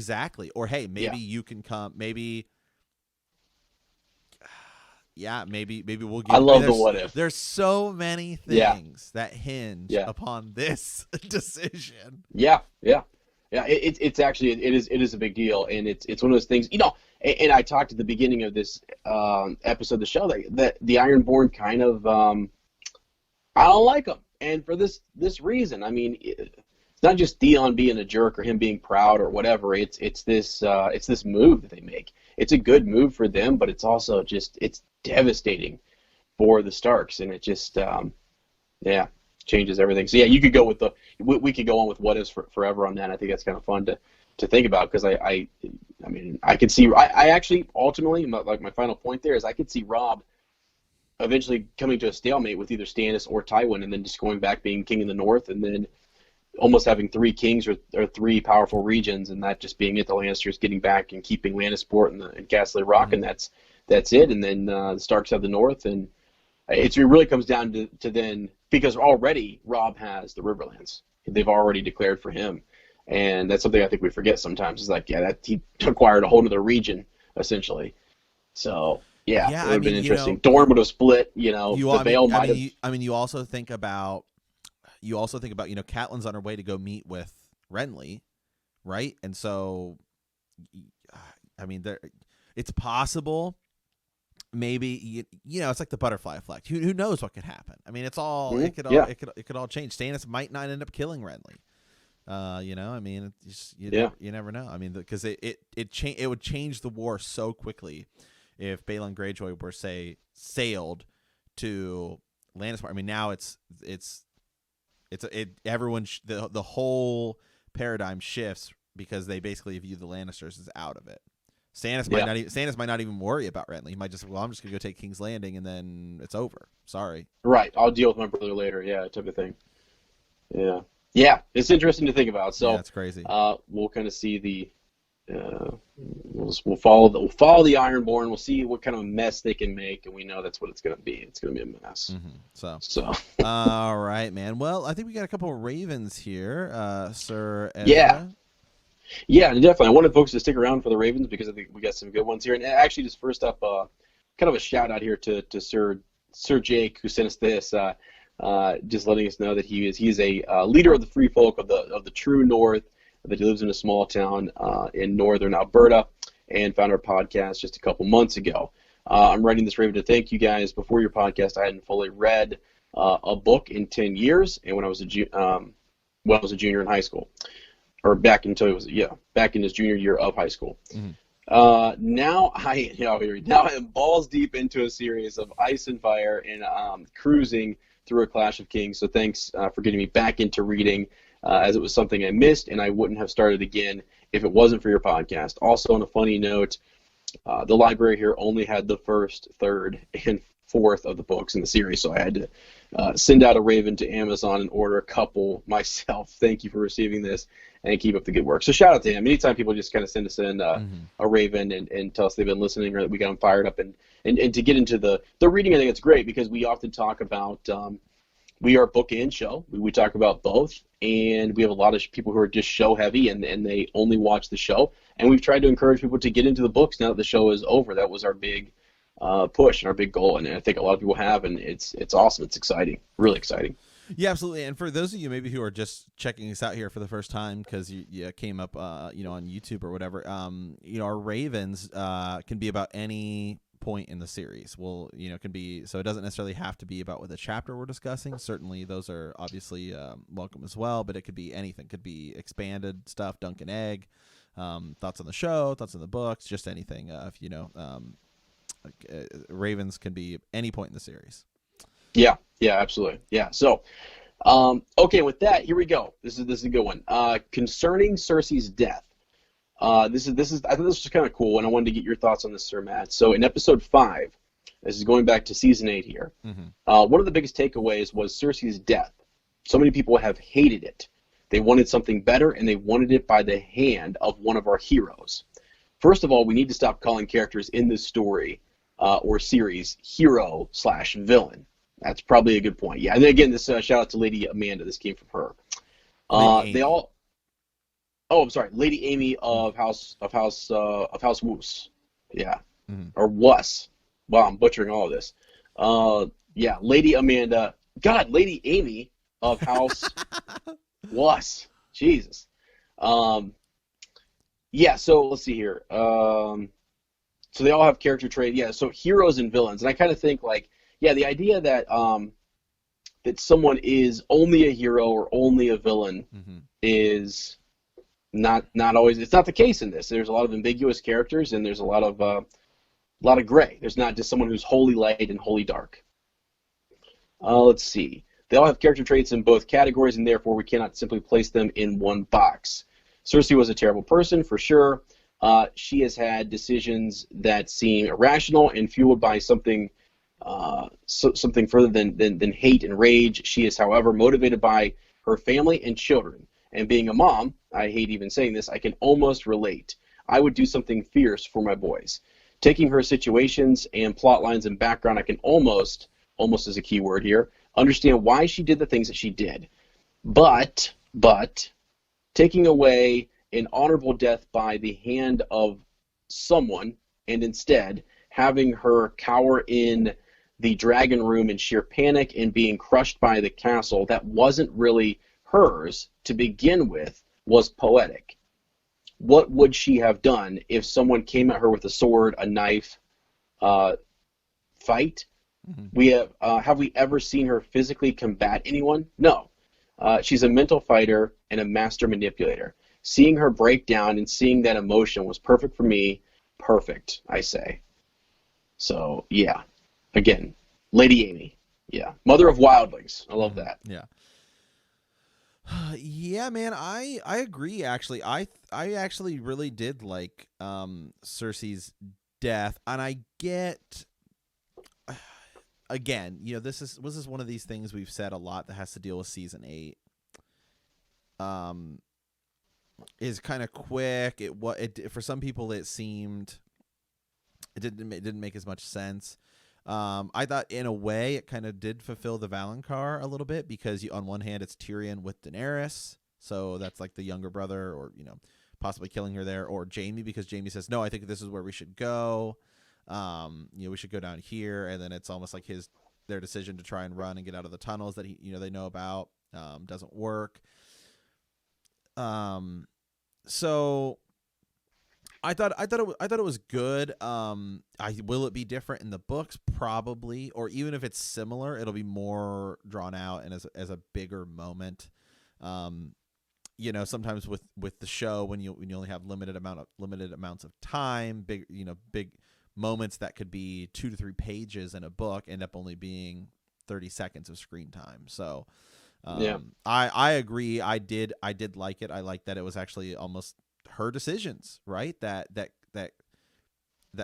hey, maybe you can come, maybe. Yeah, maybe we'll give. I love the what if. There's so many things that hinge upon this decision. Yeah. It's actually it is a big deal, and it's one of those things. And I talked at the beginning of this episode of the show that the Ironborn kind of I don't like them, and for this reason. I mean, it's not just Theon being a jerk or him being proud or whatever. It's this move that they make. It's a good move for them, but it's also it's devastating for the Starks, and it just changes everything. So you could go with we could go on with what is forever on that. I think that's kind of fun to think about, because I could see I actually ultimately, my final point there is I could see Robb eventually coming to a stalemate with either Stannis or Tywin, and then just going back being king in the north, and then almost having three kings or three powerful regions, and that just being it. The Lannisters getting back and keeping Lannisport and Castle Rock, mm-hmm. and that's it. And then the Starks have the north, and it really comes down to then, because already Robb has the Riverlands. They've already declared for him, and that's something I think we forget sometimes. Is like, that he acquired a whole other region essentially. So it would have been interesting. Dorne would have split. The Vale might have. You also think about. Catelyn's on her way to go meet with Renly, right? And so, it's possible. Maybe it's like the butterfly effect. Who knows what could happen? I mean, it's all mm-hmm. It could all change. Stannis might not end up killing Renly. You never know. I mean, because it would change the war so quickly if Balon Greyjoy were sailed to Lannisport. I mean, now the whole paradigm shifts, because they basically view the Lannisters as out of it. Stannis might not even worry about Renly. He might just, I'm just gonna go take King's Landing, and then it's over. Sorry. Right. I'll deal with my brother later. Yeah, type of thing. Yeah. It's interesting to think about. So that's crazy. We'll kind of see the. We'll follow the Ironborn. We'll see what kind of mess they can make, and we know that's what it's going to be. It's going to be a mess. Mm-hmm. So. All right, man. Well, I think we got a couple of Ravens here, Ser Ezra. Yeah, definitely. I wanted folks to stick around for the Ravens, because I think we got some good ones here. And actually, just first up, kind of a shout out here to Sir Jake, who sent us this, just letting us know that he's a leader of the free folk of the true North, that he lives in a small town in northern Alberta, and found our podcast just a couple months ago. I'm writing this Raven to thank you guys. Before your podcast, I hadn't fully read a book in 10 years, and when I was a junior in high school, or back in his junior year of high school. Mm-hmm. Now now I am balls deep into a series of Ice and Fire and cruising through a Clash of Kings. So thanks for getting me back into reading, as it was something I missed, and I wouldn't have started again if it wasn't for your podcast. Also, on a funny note, the library here only had the first, third, and fourth of the books in the series, so I had to send out a raven to Amazon and order a couple myself. Thank you for receiving this, and keep up the good work. So shout out to him. Anytime people just kind of send us in a raven and tell us they've been listening or that we got them fired up, and to get into the reading, I think it's great because we often talk about we are a book and show. We talk about both, and we have a lot of people who are just show heavy and they only watch the show. And we've tried to encourage people to get into the books now that the show is over. That was our big push and our big goal, and I think a lot of people have, and it's awesome. It's exciting, really exciting. Yeah, absolutely. And for those of you maybe who are just checking us out here for the first time because you came up, on YouTube or whatever, our ravens can be about any point in the series. Well, can be, so it doesn't necessarily have to be about what the chapter we're discussing. Certainly, those are obviously welcome as well. But it could be anything. It could be expanded stuff, dunk and egg, thoughts on the show, thoughts on the books, just anything. Ravens can be any point in the series. Yeah, absolutely. Yeah. So, okay, with that, here we go. This is a good one. Concerning Cersei's death. This is I think this was kind of cool, and I wanted to get your thoughts on this, Sir Matt. So in episode 5, this is going back to season 8 here. One of the biggest takeaways was Cersei's death. So many people have hated it. They wanted something better, and they wanted it by the hand of one of our heroes. First of all, we need to stop calling characters in this story or series hero/villain. That's probably a good point. Yeah, and then again, this shout out to Lady Amanda. This came from her. They all. Oh, I'm sorry, Lady Amy of House Woos. Yeah, or Wuss. Wow, I'm butchering all of this. Yeah, Lady Amanda. God, Lady Amy of House Wuss. Jesus. Yeah. So let's see here. So they all have character trait. Yeah. So heroes and villains, and I kind of think like. Yeah, the idea that that someone is only a hero or only a villain is not always. It's not the case in this. There's a lot of ambiguous characters, and there's a lot of gray. There's not just someone who's wholly light and wholly dark. Let's see. They all have character traits in both categories, and therefore we cannot simply place them in one box. Cersei was a terrible person for sure. She has had decisions that seem irrational and fueled by something. Something further than hate and rage. She is, however, motivated by her family and children. And being a mom, I hate even saying this, I can almost relate. I would do something fierce for my boys. Taking her situations and plot lines and background, I can almost is a key word here, understand why she did the things that she did. But taking away an honorable death by the hand of someone and instead having her cower in the dragon room in sheer panic and being crushed by the castle that wasn't really hers to begin with was poetic. What would she have done if someone came at her with a sword, a knife, fight? We have we ever seen her physically combat anyone? No. She's a mental fighter and a master manipulator. Seeing her break down and seeing that emotion was perfect for me. Perfect, I say. So, yeah. Again, Lady Amy. Yeah. Mother of wildlings. I love that. Yeah. Yeah, man, I agree, actually. I actually really did like Cersei's death, and I get... Again, this is one of these things we've said a lot that has to deal with season 8. Is kind of quick. It for some people it seemed... It didn't make as much sense. I thought in a way it kind of did fulfill the Valonqar a little bit because on one hand it's Tyrion with Daenerys, so that's like the younger brother, or possibly killing her there, or Jaime because Jaime says no, I think this is where we should go. We should go down here, and then it's almost like their decision to try and run and get out of the tunnels that they know about doesn't work. So. I thought it was good. Will it be different in the books? Probably, or even if it's similar, it'll be more drawn out and as a bigger moment. sometimes with the show, when you only have limited amounts of time, big moments that could be 2 to 3 pages in a book end up only being 30 seconds of screen time. So I agree. I did like it. I like that it was actually almost her decisions, right? That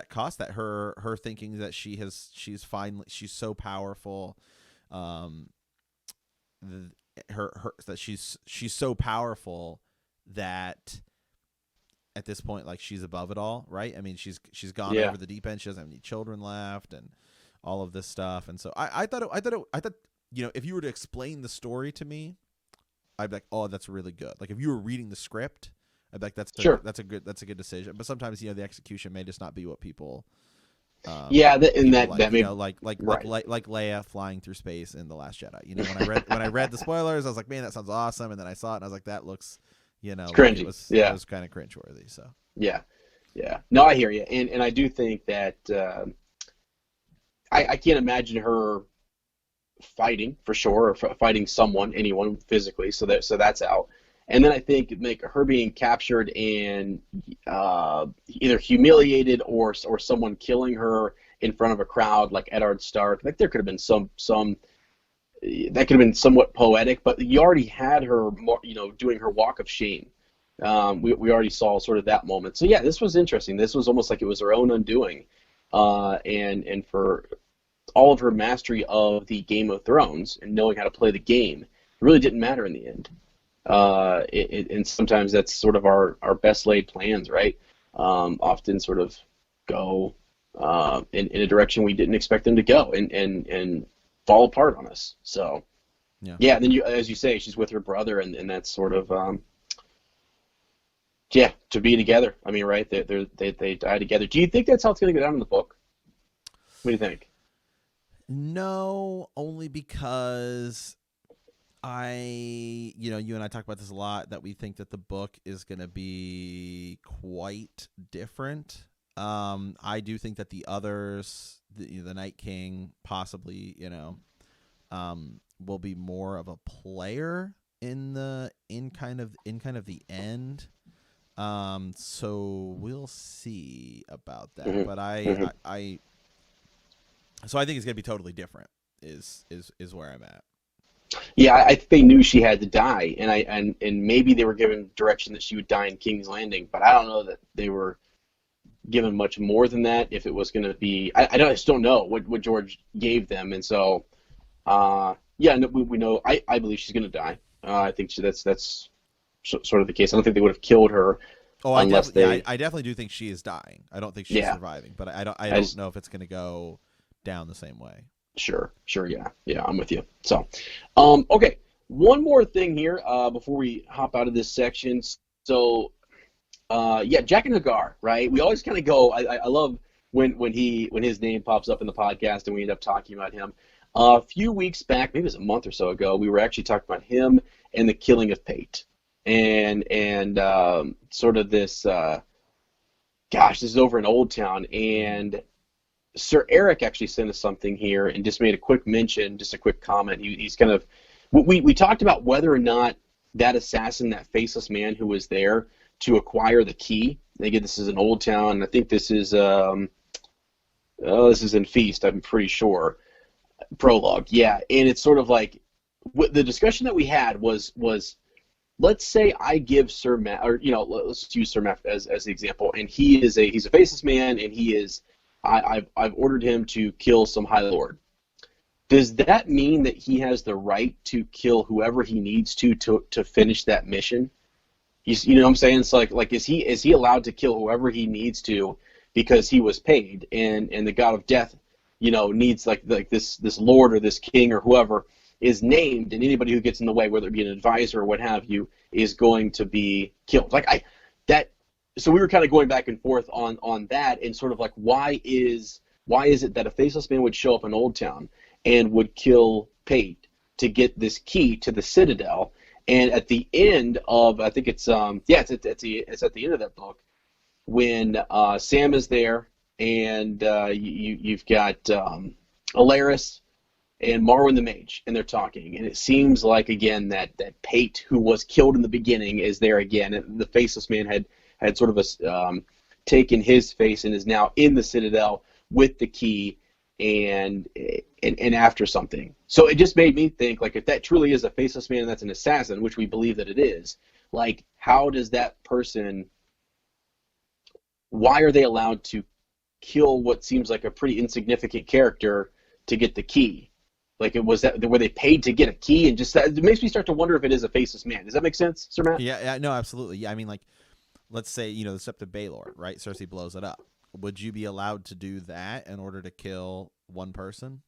cost, that her thinking that she's so powerful, that she's so powerful that at this point, like, she's above it all, right? I mean, she's gone over the deep end. She doesn't have any children left, and all of this stuff. And so I thought if you were to explain the story to me, I'd be like, oh, that's really good. Like, if you were reading the script, I'd be like, that's a good decision. But sometimes the execution may just not be what people. That like, may like right. like Leia flying through space in The Last Jedi. When I read the spoilers, I was like, man, that sounds awesome. And then I saw it and I was like, that looks, it's like cringy. it was kind of cringeworthy. So yeah. No, I hear you, and I do think that I can't imagine her fighting for sure, or fighting anyone physically. So that's out. And then I think her being captured and either humiliated or someone killing her in front of a crowd like Eddard Stark, like there could have been some that could have been somewhat poetic, but you already had her, doing her walk of shame. We already saw sort of that moment. So yeah, this was interesting. This was almost like it was her own undoing, and for all of her mastery of the Game of Thrones and knowing how to play the game, it really didn't matter in the end. And sometimes that's sort of our best laid plans, right? Often sort of go in a direction we didn't expect them to go, and fall apart on us. So yeah. And then as you say, she's with her brother, and that's sort of to be together. I mean, right? They die together. Do you think that's how it's going to go down in the book? What do you think? No, only because you and I talk about this a lot, that we think that the book is going to be quite different. I do think that the others, the Night King, possibly, will be more of a player in kind of the end. So we'll see about that. Mm-hmm. But so I think it's going to be totally different. Is where I'm at. Yeah, I think they knew she had to die, and maybe they were given direction that she would die in King's Landing, but I don't know that they were given much more than that. If it was going to be, I just don't know what George gave them, and so we know. I believe she's going to die. I think that's sort of the case. I don't think they would have killed her. Oh, I definitely do think she is dying. I don't think she's surviving, but I don't know if it's going to go down the same way. Sure, yeah, I'm with you. So, okay, one more thing here before we hop out of this section. So, Jack and Hagar, right? We always kind of go. I love when his name pops up in the podcast and we end up talking about him. A few weeks back, maybe it was a month or so ago, we were actually talking about him and the killing of Pate, and sort of this. This is over in Old Town, and Sir Eric actually sent us something here and just made a quick mention, just a quick comment. He's kind of, we talked about whether or not that assassin, that faceless man who was there to acquire the key. Again, this is an Old Town, and I think this is in Feast, I'm pretty sure. Prologue, yeah. And it's sort of like, the discussion that we had was let's say I give Sir Matt, or let's use Sir Matt as the example, and he's a faceless man, and he is. I've ordered him to kill some High Lord. Does that mean that he has the right to kill whoever he needs to finish that mission? You know what I'm saying? It's like is he allowed to kill whoever he needs to because he was paid, and the God of Death, needs like this Lord or this King or whoever is named, and anybody who gets in the way, whether it be an advisor or what have you, is going to be killed. So we were kind of going back and forth on that, and sort of like why is it that a faceless man would show up in Old Town and would kill Pate to get this key to the Citadel, and at the end of, I think it's it's at the end of that book when Sam is there, and you've got Alaris and Marwyn the Mage, and they're talking, and it seems like again that Pate, who was killed in the beginning, is there again. And the Faceless Man had sort of taken his face and is now in the Citadel with the key and after something. So it just made me think, like, if that truly is a Faceless Man and that's an assassin, which we believe that it is, like, how does that person? Why are they allowed to kill what seems like a pretty insignificant character to get the key? Like, were they paid to get a key? And just that, it makes me start to wonder if it is a Faceless Man. Does that make sense, Sir Matt? Yeah, no, absolutely. Yeah, I mean, like, let's say, the Sept of Baelor, right? Cersei blows it up. Would you be allowed to do that in order to kill one person?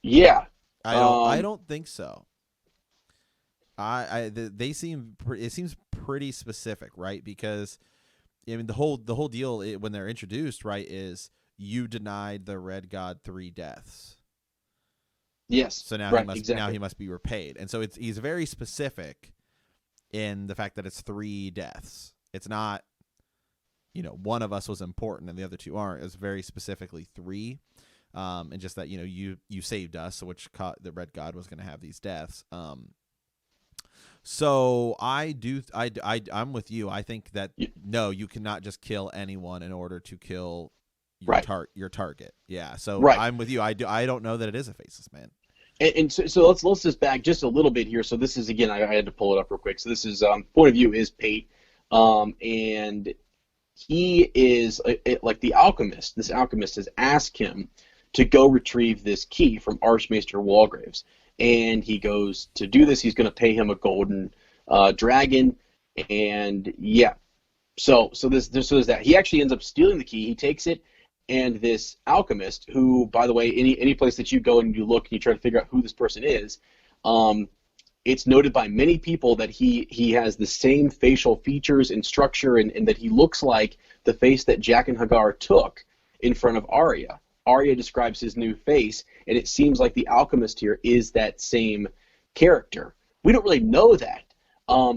Yeah. I don't think so. It seems pretty specific, right? Because I mean, the whole deal when they're introduced, right, is you denied the Red God 3 deaths. Yes. So now exactly. he must be repaid, and so he's very specific in the fact that it's 3 deaths. It's not, one of us was important and the other 2 aren't. It's very specifically 3, and just that you saved us, which the Red God was going to have these deaths. So I'm with you. I think that no, you cannot just kill anyone in order to kill your target. Yeah. So I'm with you. I don't know that it is a Faceless Man. And so let's just back just a little bit here. So this is, again, I had to pull it up real quick. So this is point of view is Pate, and he is like the alchemist. This alchemist has asked him to go retrieve this key from Archmaester Walgraves, and he goes to do this. He's going to pay him a golden dragon, and yeah. So there's that. He actually ends up stealing the key. He takes it. And this alchemist, who, by the way, any place that you go and you look and you try to figure out who this person is, it's noted by many people that he has the same facial features and structure, and that he looks like the face that Jaqen H'ghar took in front of Arya. Arya describes his new face, and it seems like the alchemist here is that same character. We don't really know that.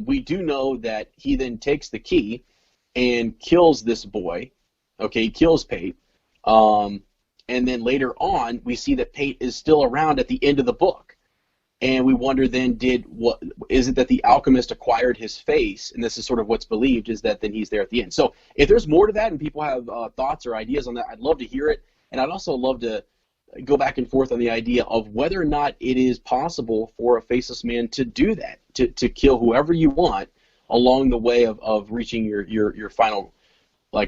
We do know that he then takes the key and kills this boy. Okay, he kills Pate. And then later on, we see that Pate is still around at the end of the book. And we wonder then, is it that the alchemist acquired his face? And this is sort of what's believed, is that then he's there at the end. So if there's more to that and people have thoughts or ideas on that, I'd love to hear it. And I'd also love to go back and forth on the idea of whether or not it is possible for a Faceless Man to do that, to kill whoever you want along the way of reaching your final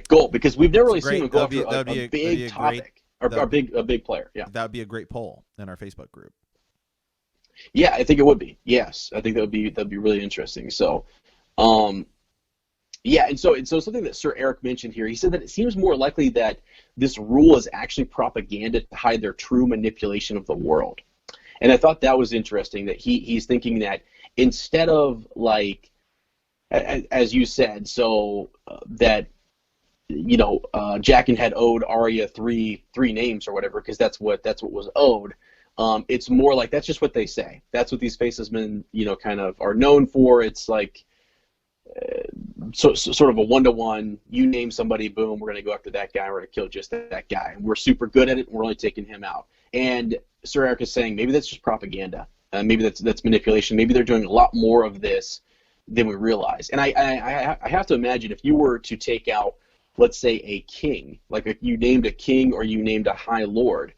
goal, because we've never really seen him go after a big topic or a big player. Yeah, that would be a great poll in our Facebook group. Yeah, I think it would be. Yes, I think that'd be really interesting. So, yeah, and so something that Sir Eric mentioned here, he said that it seems more likely that this rule is actually propaganda to hide their true manipulation of the world. And I thought that was interesting, that he's thinking that instead of, like, as you said, so that Jaqen had owed Arya three names or whatever, because that's what was owed. It's more like that's just what they say. That's what these Faceless Men, kind of are known for. It's like sort of a 1-to-1. You name somebody, boom, we're going to go after that guy. We're going to kill just that guy. And we're super good at it, and we're only taking him out. And Sir Eric is saying maybe that's just propaganda. Maybe that's manipulation. Maybe they're doing a lot more of this than we realize. And I have to imagine, if you were to take out, let's say, a king, like if you named a king or you named a high lord,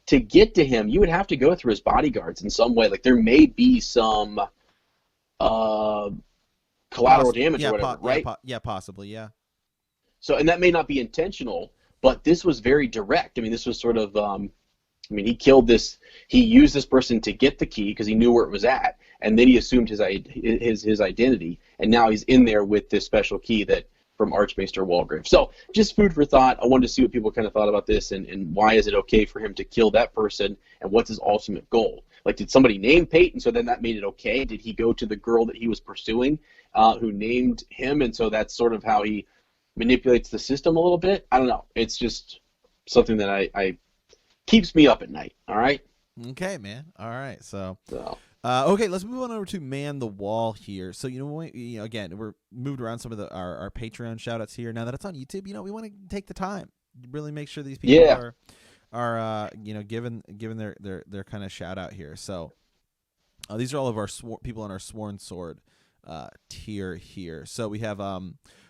to get to him, you would have to go through his bodyguards in some way. Like, there may be some collateral damage or whatever, right? Yeah, possibly, yeah. So, and that may not be intentional, but this was very direct. I mean, this was sort of, he used this person to get the key because he knew where it was at, and then he assumed his identity, and now he's in there with this special key from Archmaester Walgrave. So, just food for thought. I wanted to see what people kind of thought about this, and why is it okay for him to kill that person, and what's his ultimate goal? Like, did somebody name Pate, and so then that made it okay? Did he go to the girl that he was pursuing, who named him, and so that's sort of how he manipulates the system a little bit? I don't know. It's just something that I keeps me up at night. All right? Okay, man. All right. So okay, let's move on over to Man the Wall here. So, again, we're moved around some of our Patreon shout-outs here. Now that it's on YouTube, we want to take the time, really make sure these people are given their kind of shout out here. So these are all of our people on our Sworn Sword tier here. So we have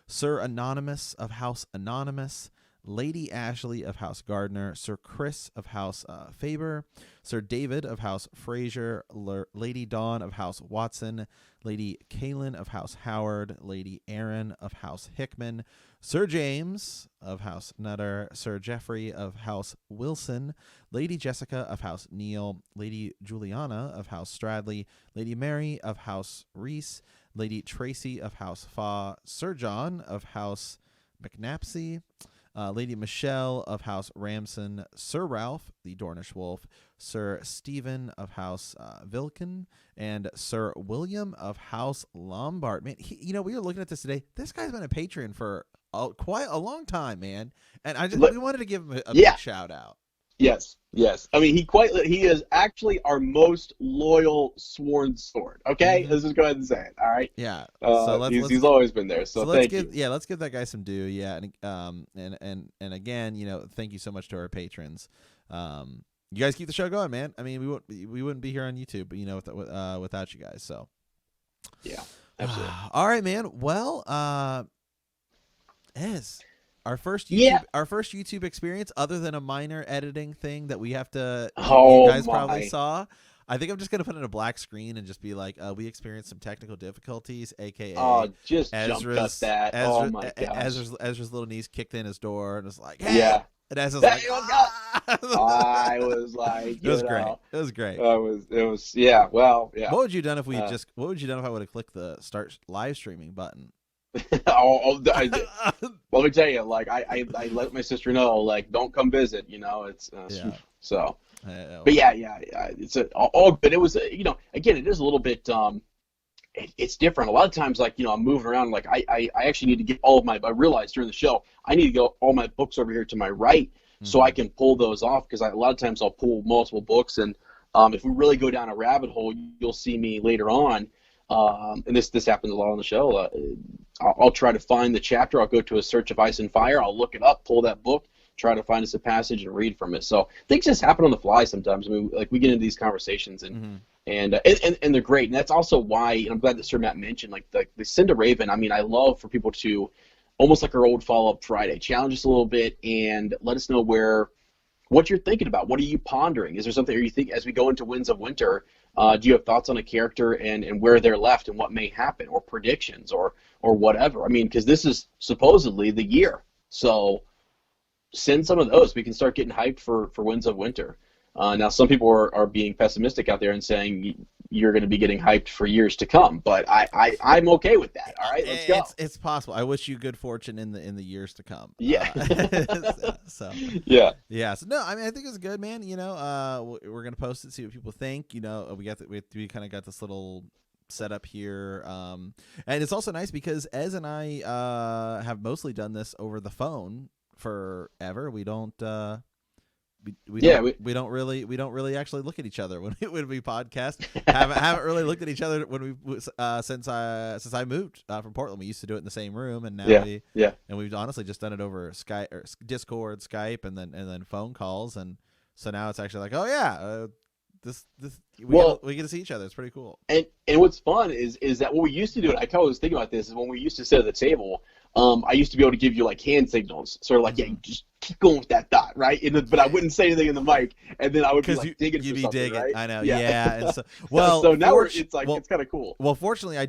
Sir Anonymous of House Anonymous, Lady Ashley of House Gardner, Sir Chris of House Faber, Sir David of House Fraser, Lady Dawn of House Watson, Lady Kaylin of House Howard, Lady Erin of House Hickman, Sir James of House Nutter, Sir Jeffrey of House Wilson, Lady Jessica of House Neal, Lady Juliana of House Stradley, Lady Mary of House Reese, Lady Tracy of House Fa, Sir John of House McNapsey, Lady Michelle of House Ramson, Sir Ralph, the Dornish Wolf, Sir Stephen of House Vilken, and Sir William of House Lombard. Man, we were looking at this today. This guy's been a patron for quite a long time, man. And we wanted to give him a big shout out. Yes. I mean, he is actually our most loyal Sworn Sword. Okay, let's just go ahead and say it. All right. Yeah. So he's always been there. So let's give that guy some due. Yeah, and again, thank you so much to our patrons. You guys keep the show going, man. I mean, we wouldn't be here on YouTube, without you guys. So yeah, absolutely. All right, man. Well, Our first YouTube experience, other than a minor editing thing that we have to, you guys probably saw. I think I'm just gonna put in a black screen and just be like, we experienced some technical difficulties, aka just Ezra's, that. Oh my gosh. Ezra's little niece kicked in his door and was like, hey. Yeah. And Ezra's like, I was like, it was great. It was great. It was yeah. Well, yeah. What would you done if What would you done if I would have clicked the start live streaming button? Well, let me tell you, like I let my sister know, like, don't come visit, it's so. But yeah, it's all good. It was, again, it is a little bit, it's different. A lot of times, like, I'm moving around, like I actually need to get all of I realized during the show, I need to get all my books over here to my right so I can pull those off, because a lot of times I'll pull multiple books, and if we really go down a rabbit hole, you'll see me later on. And this happens a lot on the show. I'll try to find the chapter. I'll go to a search of Ice and Fire. I'll look it up, pull that book, try to find us a passage and read from it. So things just happen on the fly sometimes. I mean, like, we get into these conversations and they're great. And that's also why, and I'm glad that Sir Matt mentioned, like, the Cinder Raven. I mean, I love for people to, almost like our old Follow-Up Friday, challenge us a little bit and let us know what you're thinking about. What are you pondering? Is there something you think as we go into Winds of Winter? Do you have thoughts on a character and where they're left and what may happen, or predictions or whatever? I mean, because this is supposedly the year. So send some of those. We can start getting hyped for Winds of Winter. Now, some people are being pessimistic out there and saying you're going to be getting hyped for years to come, but I'm okay with that. All right, let's go. It's possible. I wish you good fortune in the years to come. Yeah. So yeah. So no, I mean, I think it's good, man. We're gonna post it, see what people think. We kind of got this little setup here, and it's also nice because Ez and I have mostly done this over the phone forever. We don't. We don't really actually look at each other when we podcast. haven't really looked at each other when we since I moved from Portland. We used to do it in the same room, and now we've honestly just done it over Skype or Discord, Skype, and then phone calls, and so now it's actually like, we get to see each other. It's pretty cool. And what's fun is that what we used to do, and I kind of was thinking about this, is when we used to sit at the table. I used to be able to give you like hand signals, sort of like, you just keep going with that dot, right? But I wouldn't say anything in the mic, and then I would be like digging for something, right? I know, yeah. And so, so now it's kind of cool. Well, fortunately, I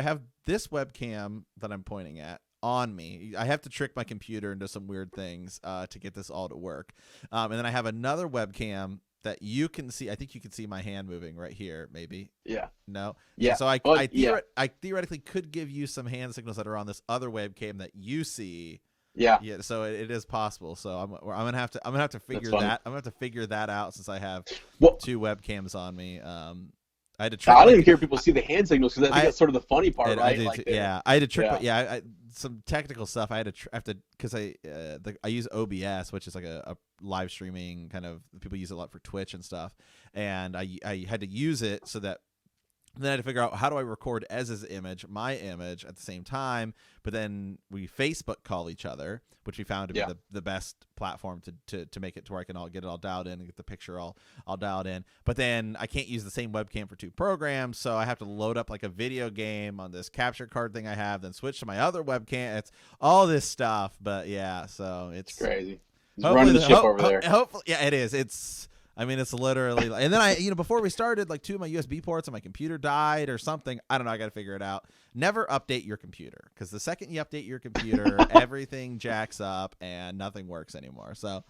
have this webcam that I'm pointing at on me. I have to trick my computer into some weird things to get this all to work, and then I have another webcam that you can see. I think you can see my hand moving right here, maybe. Yeah. No? Yeah. So I theoretically could give you some hand signals that are on this other webcam that you see. Yeah. Yeah. So it is possible. So I'm gonna have to figure that. I'm gonna have to figure that out since I have two webcams on me. I had to trick. I don't even care if people see the hand signals, because I think that's sort of the funny part, right? I had to trick. I some technical stuff. I had to because I use OBS, which is like a live streaming kind of. People use it a lot for Twitch and stuff, and I had to use it so that Then I had to figure out, how do I record Ez's image, my image, at the same time. But then we Facebook call each other, which we found to be the best platform to make it to where I can get it all dialed in and get the picture all dialed in. But then I can't use the same webcam for two programs, so I have to load up like a video game on this capture card thing I have, then switch to my other webcam. It's all this stuff. But yeah, so it's crazy. He's running the ship over there. Hopefully, yeah, it is. It's literally, and then before we started, like 2 of my USB ports on my computer died or something. I don't know. I got to figure it out. Never update your computer, because the second you update your computer, everything jacks up and nothing works anymore. So,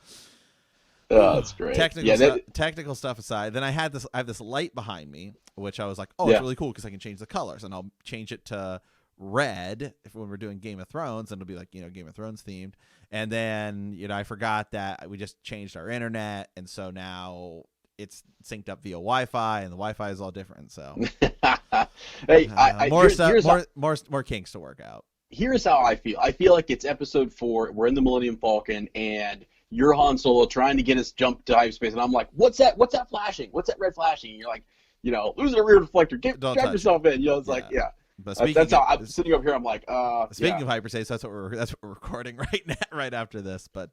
that's great. Technical stuff aside, then I have this light behind me, which I was like, it's really cool because I can change the colors, and I'll change it to red when we're doing Game of Thrones, and it'll be like, Game of Thrones themed. And then, I forgot that we just changed our internet, and so now it's synced up via Wi-Fi, and the Wi-Fi is all different. So, hey, more kinks to work out. Here's how I feel. I feel like it's episode 4. We're in the Millennium Falcon, and you're Han Solo trying to get us jumped to hyperspace, and I'm like, "What's that? What's that flashing? What's that red flashing?" And you're like, losing a rear deflector. Drag yourself in. It's like, yeah. But that's how I'm sitting up here. I'm like, speaking of hyperspace, that's what we're recording right now, right after this. But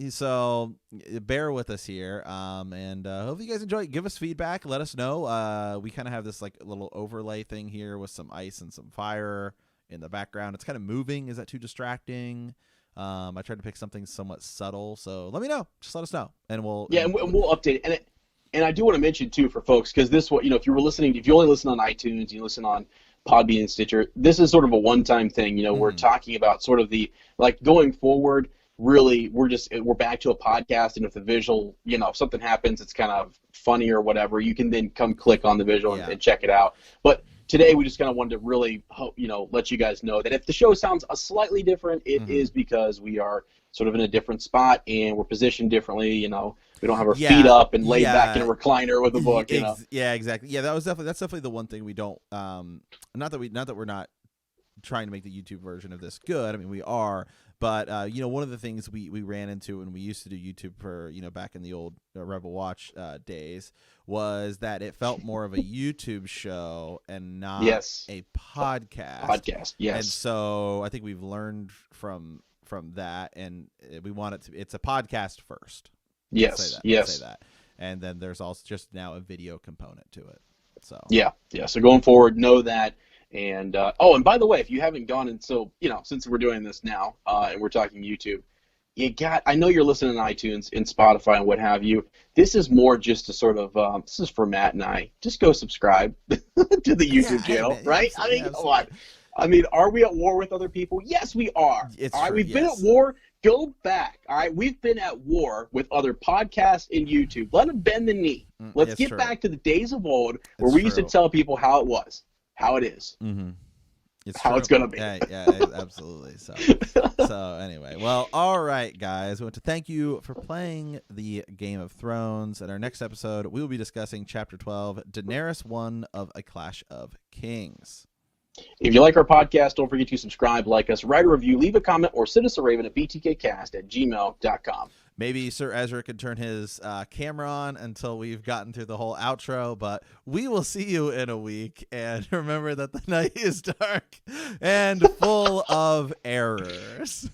so bear with us here, and hope you guys enjoy it. Give us feedback. Let us know. We kind of have this like little overlay thing here with some ice and some fire in the background. It's kind of moving. Is that too distracting? I tried to pick something somewhat subtle. So let me know. Just let us know, and we'll update it. And I do want to mention, too, for folks, because this, if you only listen on iTunes, you listen on Podbean and Stitcher, this is sort of a one-time thing. We're talking about sort of going forward, really, we're back to a podcast, and if the visual, if something happens, it's kind of funny or whatever, you can then come click on the visual and check it out. But today, we just kind of wanted to really, let you guys know that if the show sounds slightly different, it is because we are sort of in a different spot, and we're positioned differently, We don't have our feet up and laid back in a recliner with a book, Yeah, exactly. Yeah, that's definitely the one thing we don't. Not that we're not trying to make the YouTube version of this good. I mean, we are, but one of the things we ran into when we used to do YouTube for back in the old Rebel Watch days was that it felt more of a YouTube show and not a podcast. Yes. And so I think we've learned from that, and we want it to. It's a podcast first. Yes. Say that. And then there's also just now a video component to it. So yeah. So going forward, know that. And and by the way, if you haven't gone, and so since we're doing this now, and we're talking YouTube, I know you're listening on iTunes and Spotify and what have you. This is more just a sort of this is for Matt and I. Just go subscribe to the YouTube channel, right? I mean, are we at war with other people? Yes, we are. We've been at war. Go back. All right, we've been at war with other podcasts and YouTube. Let them bend the knee. Let's get back to the days of old where we used to tell people how it was, how it is, it's going to be. Yeah, absolutely. So anyway, well, all right, guys. We want to thank you for playing the Game of Thrones. In our next episode, we will be discussing Chapter 12, Daenerys I of A Clash of Kings. If you like our podcast, don't forget to subscribe, like us, write a review, leave a comment, or send us a raven at btkcast@gmail.com. Maybe Ser Ezra can turn his camera on until we've gotten through the whole outro, but we will see you in a week. And remember that the night is dark and full of errors.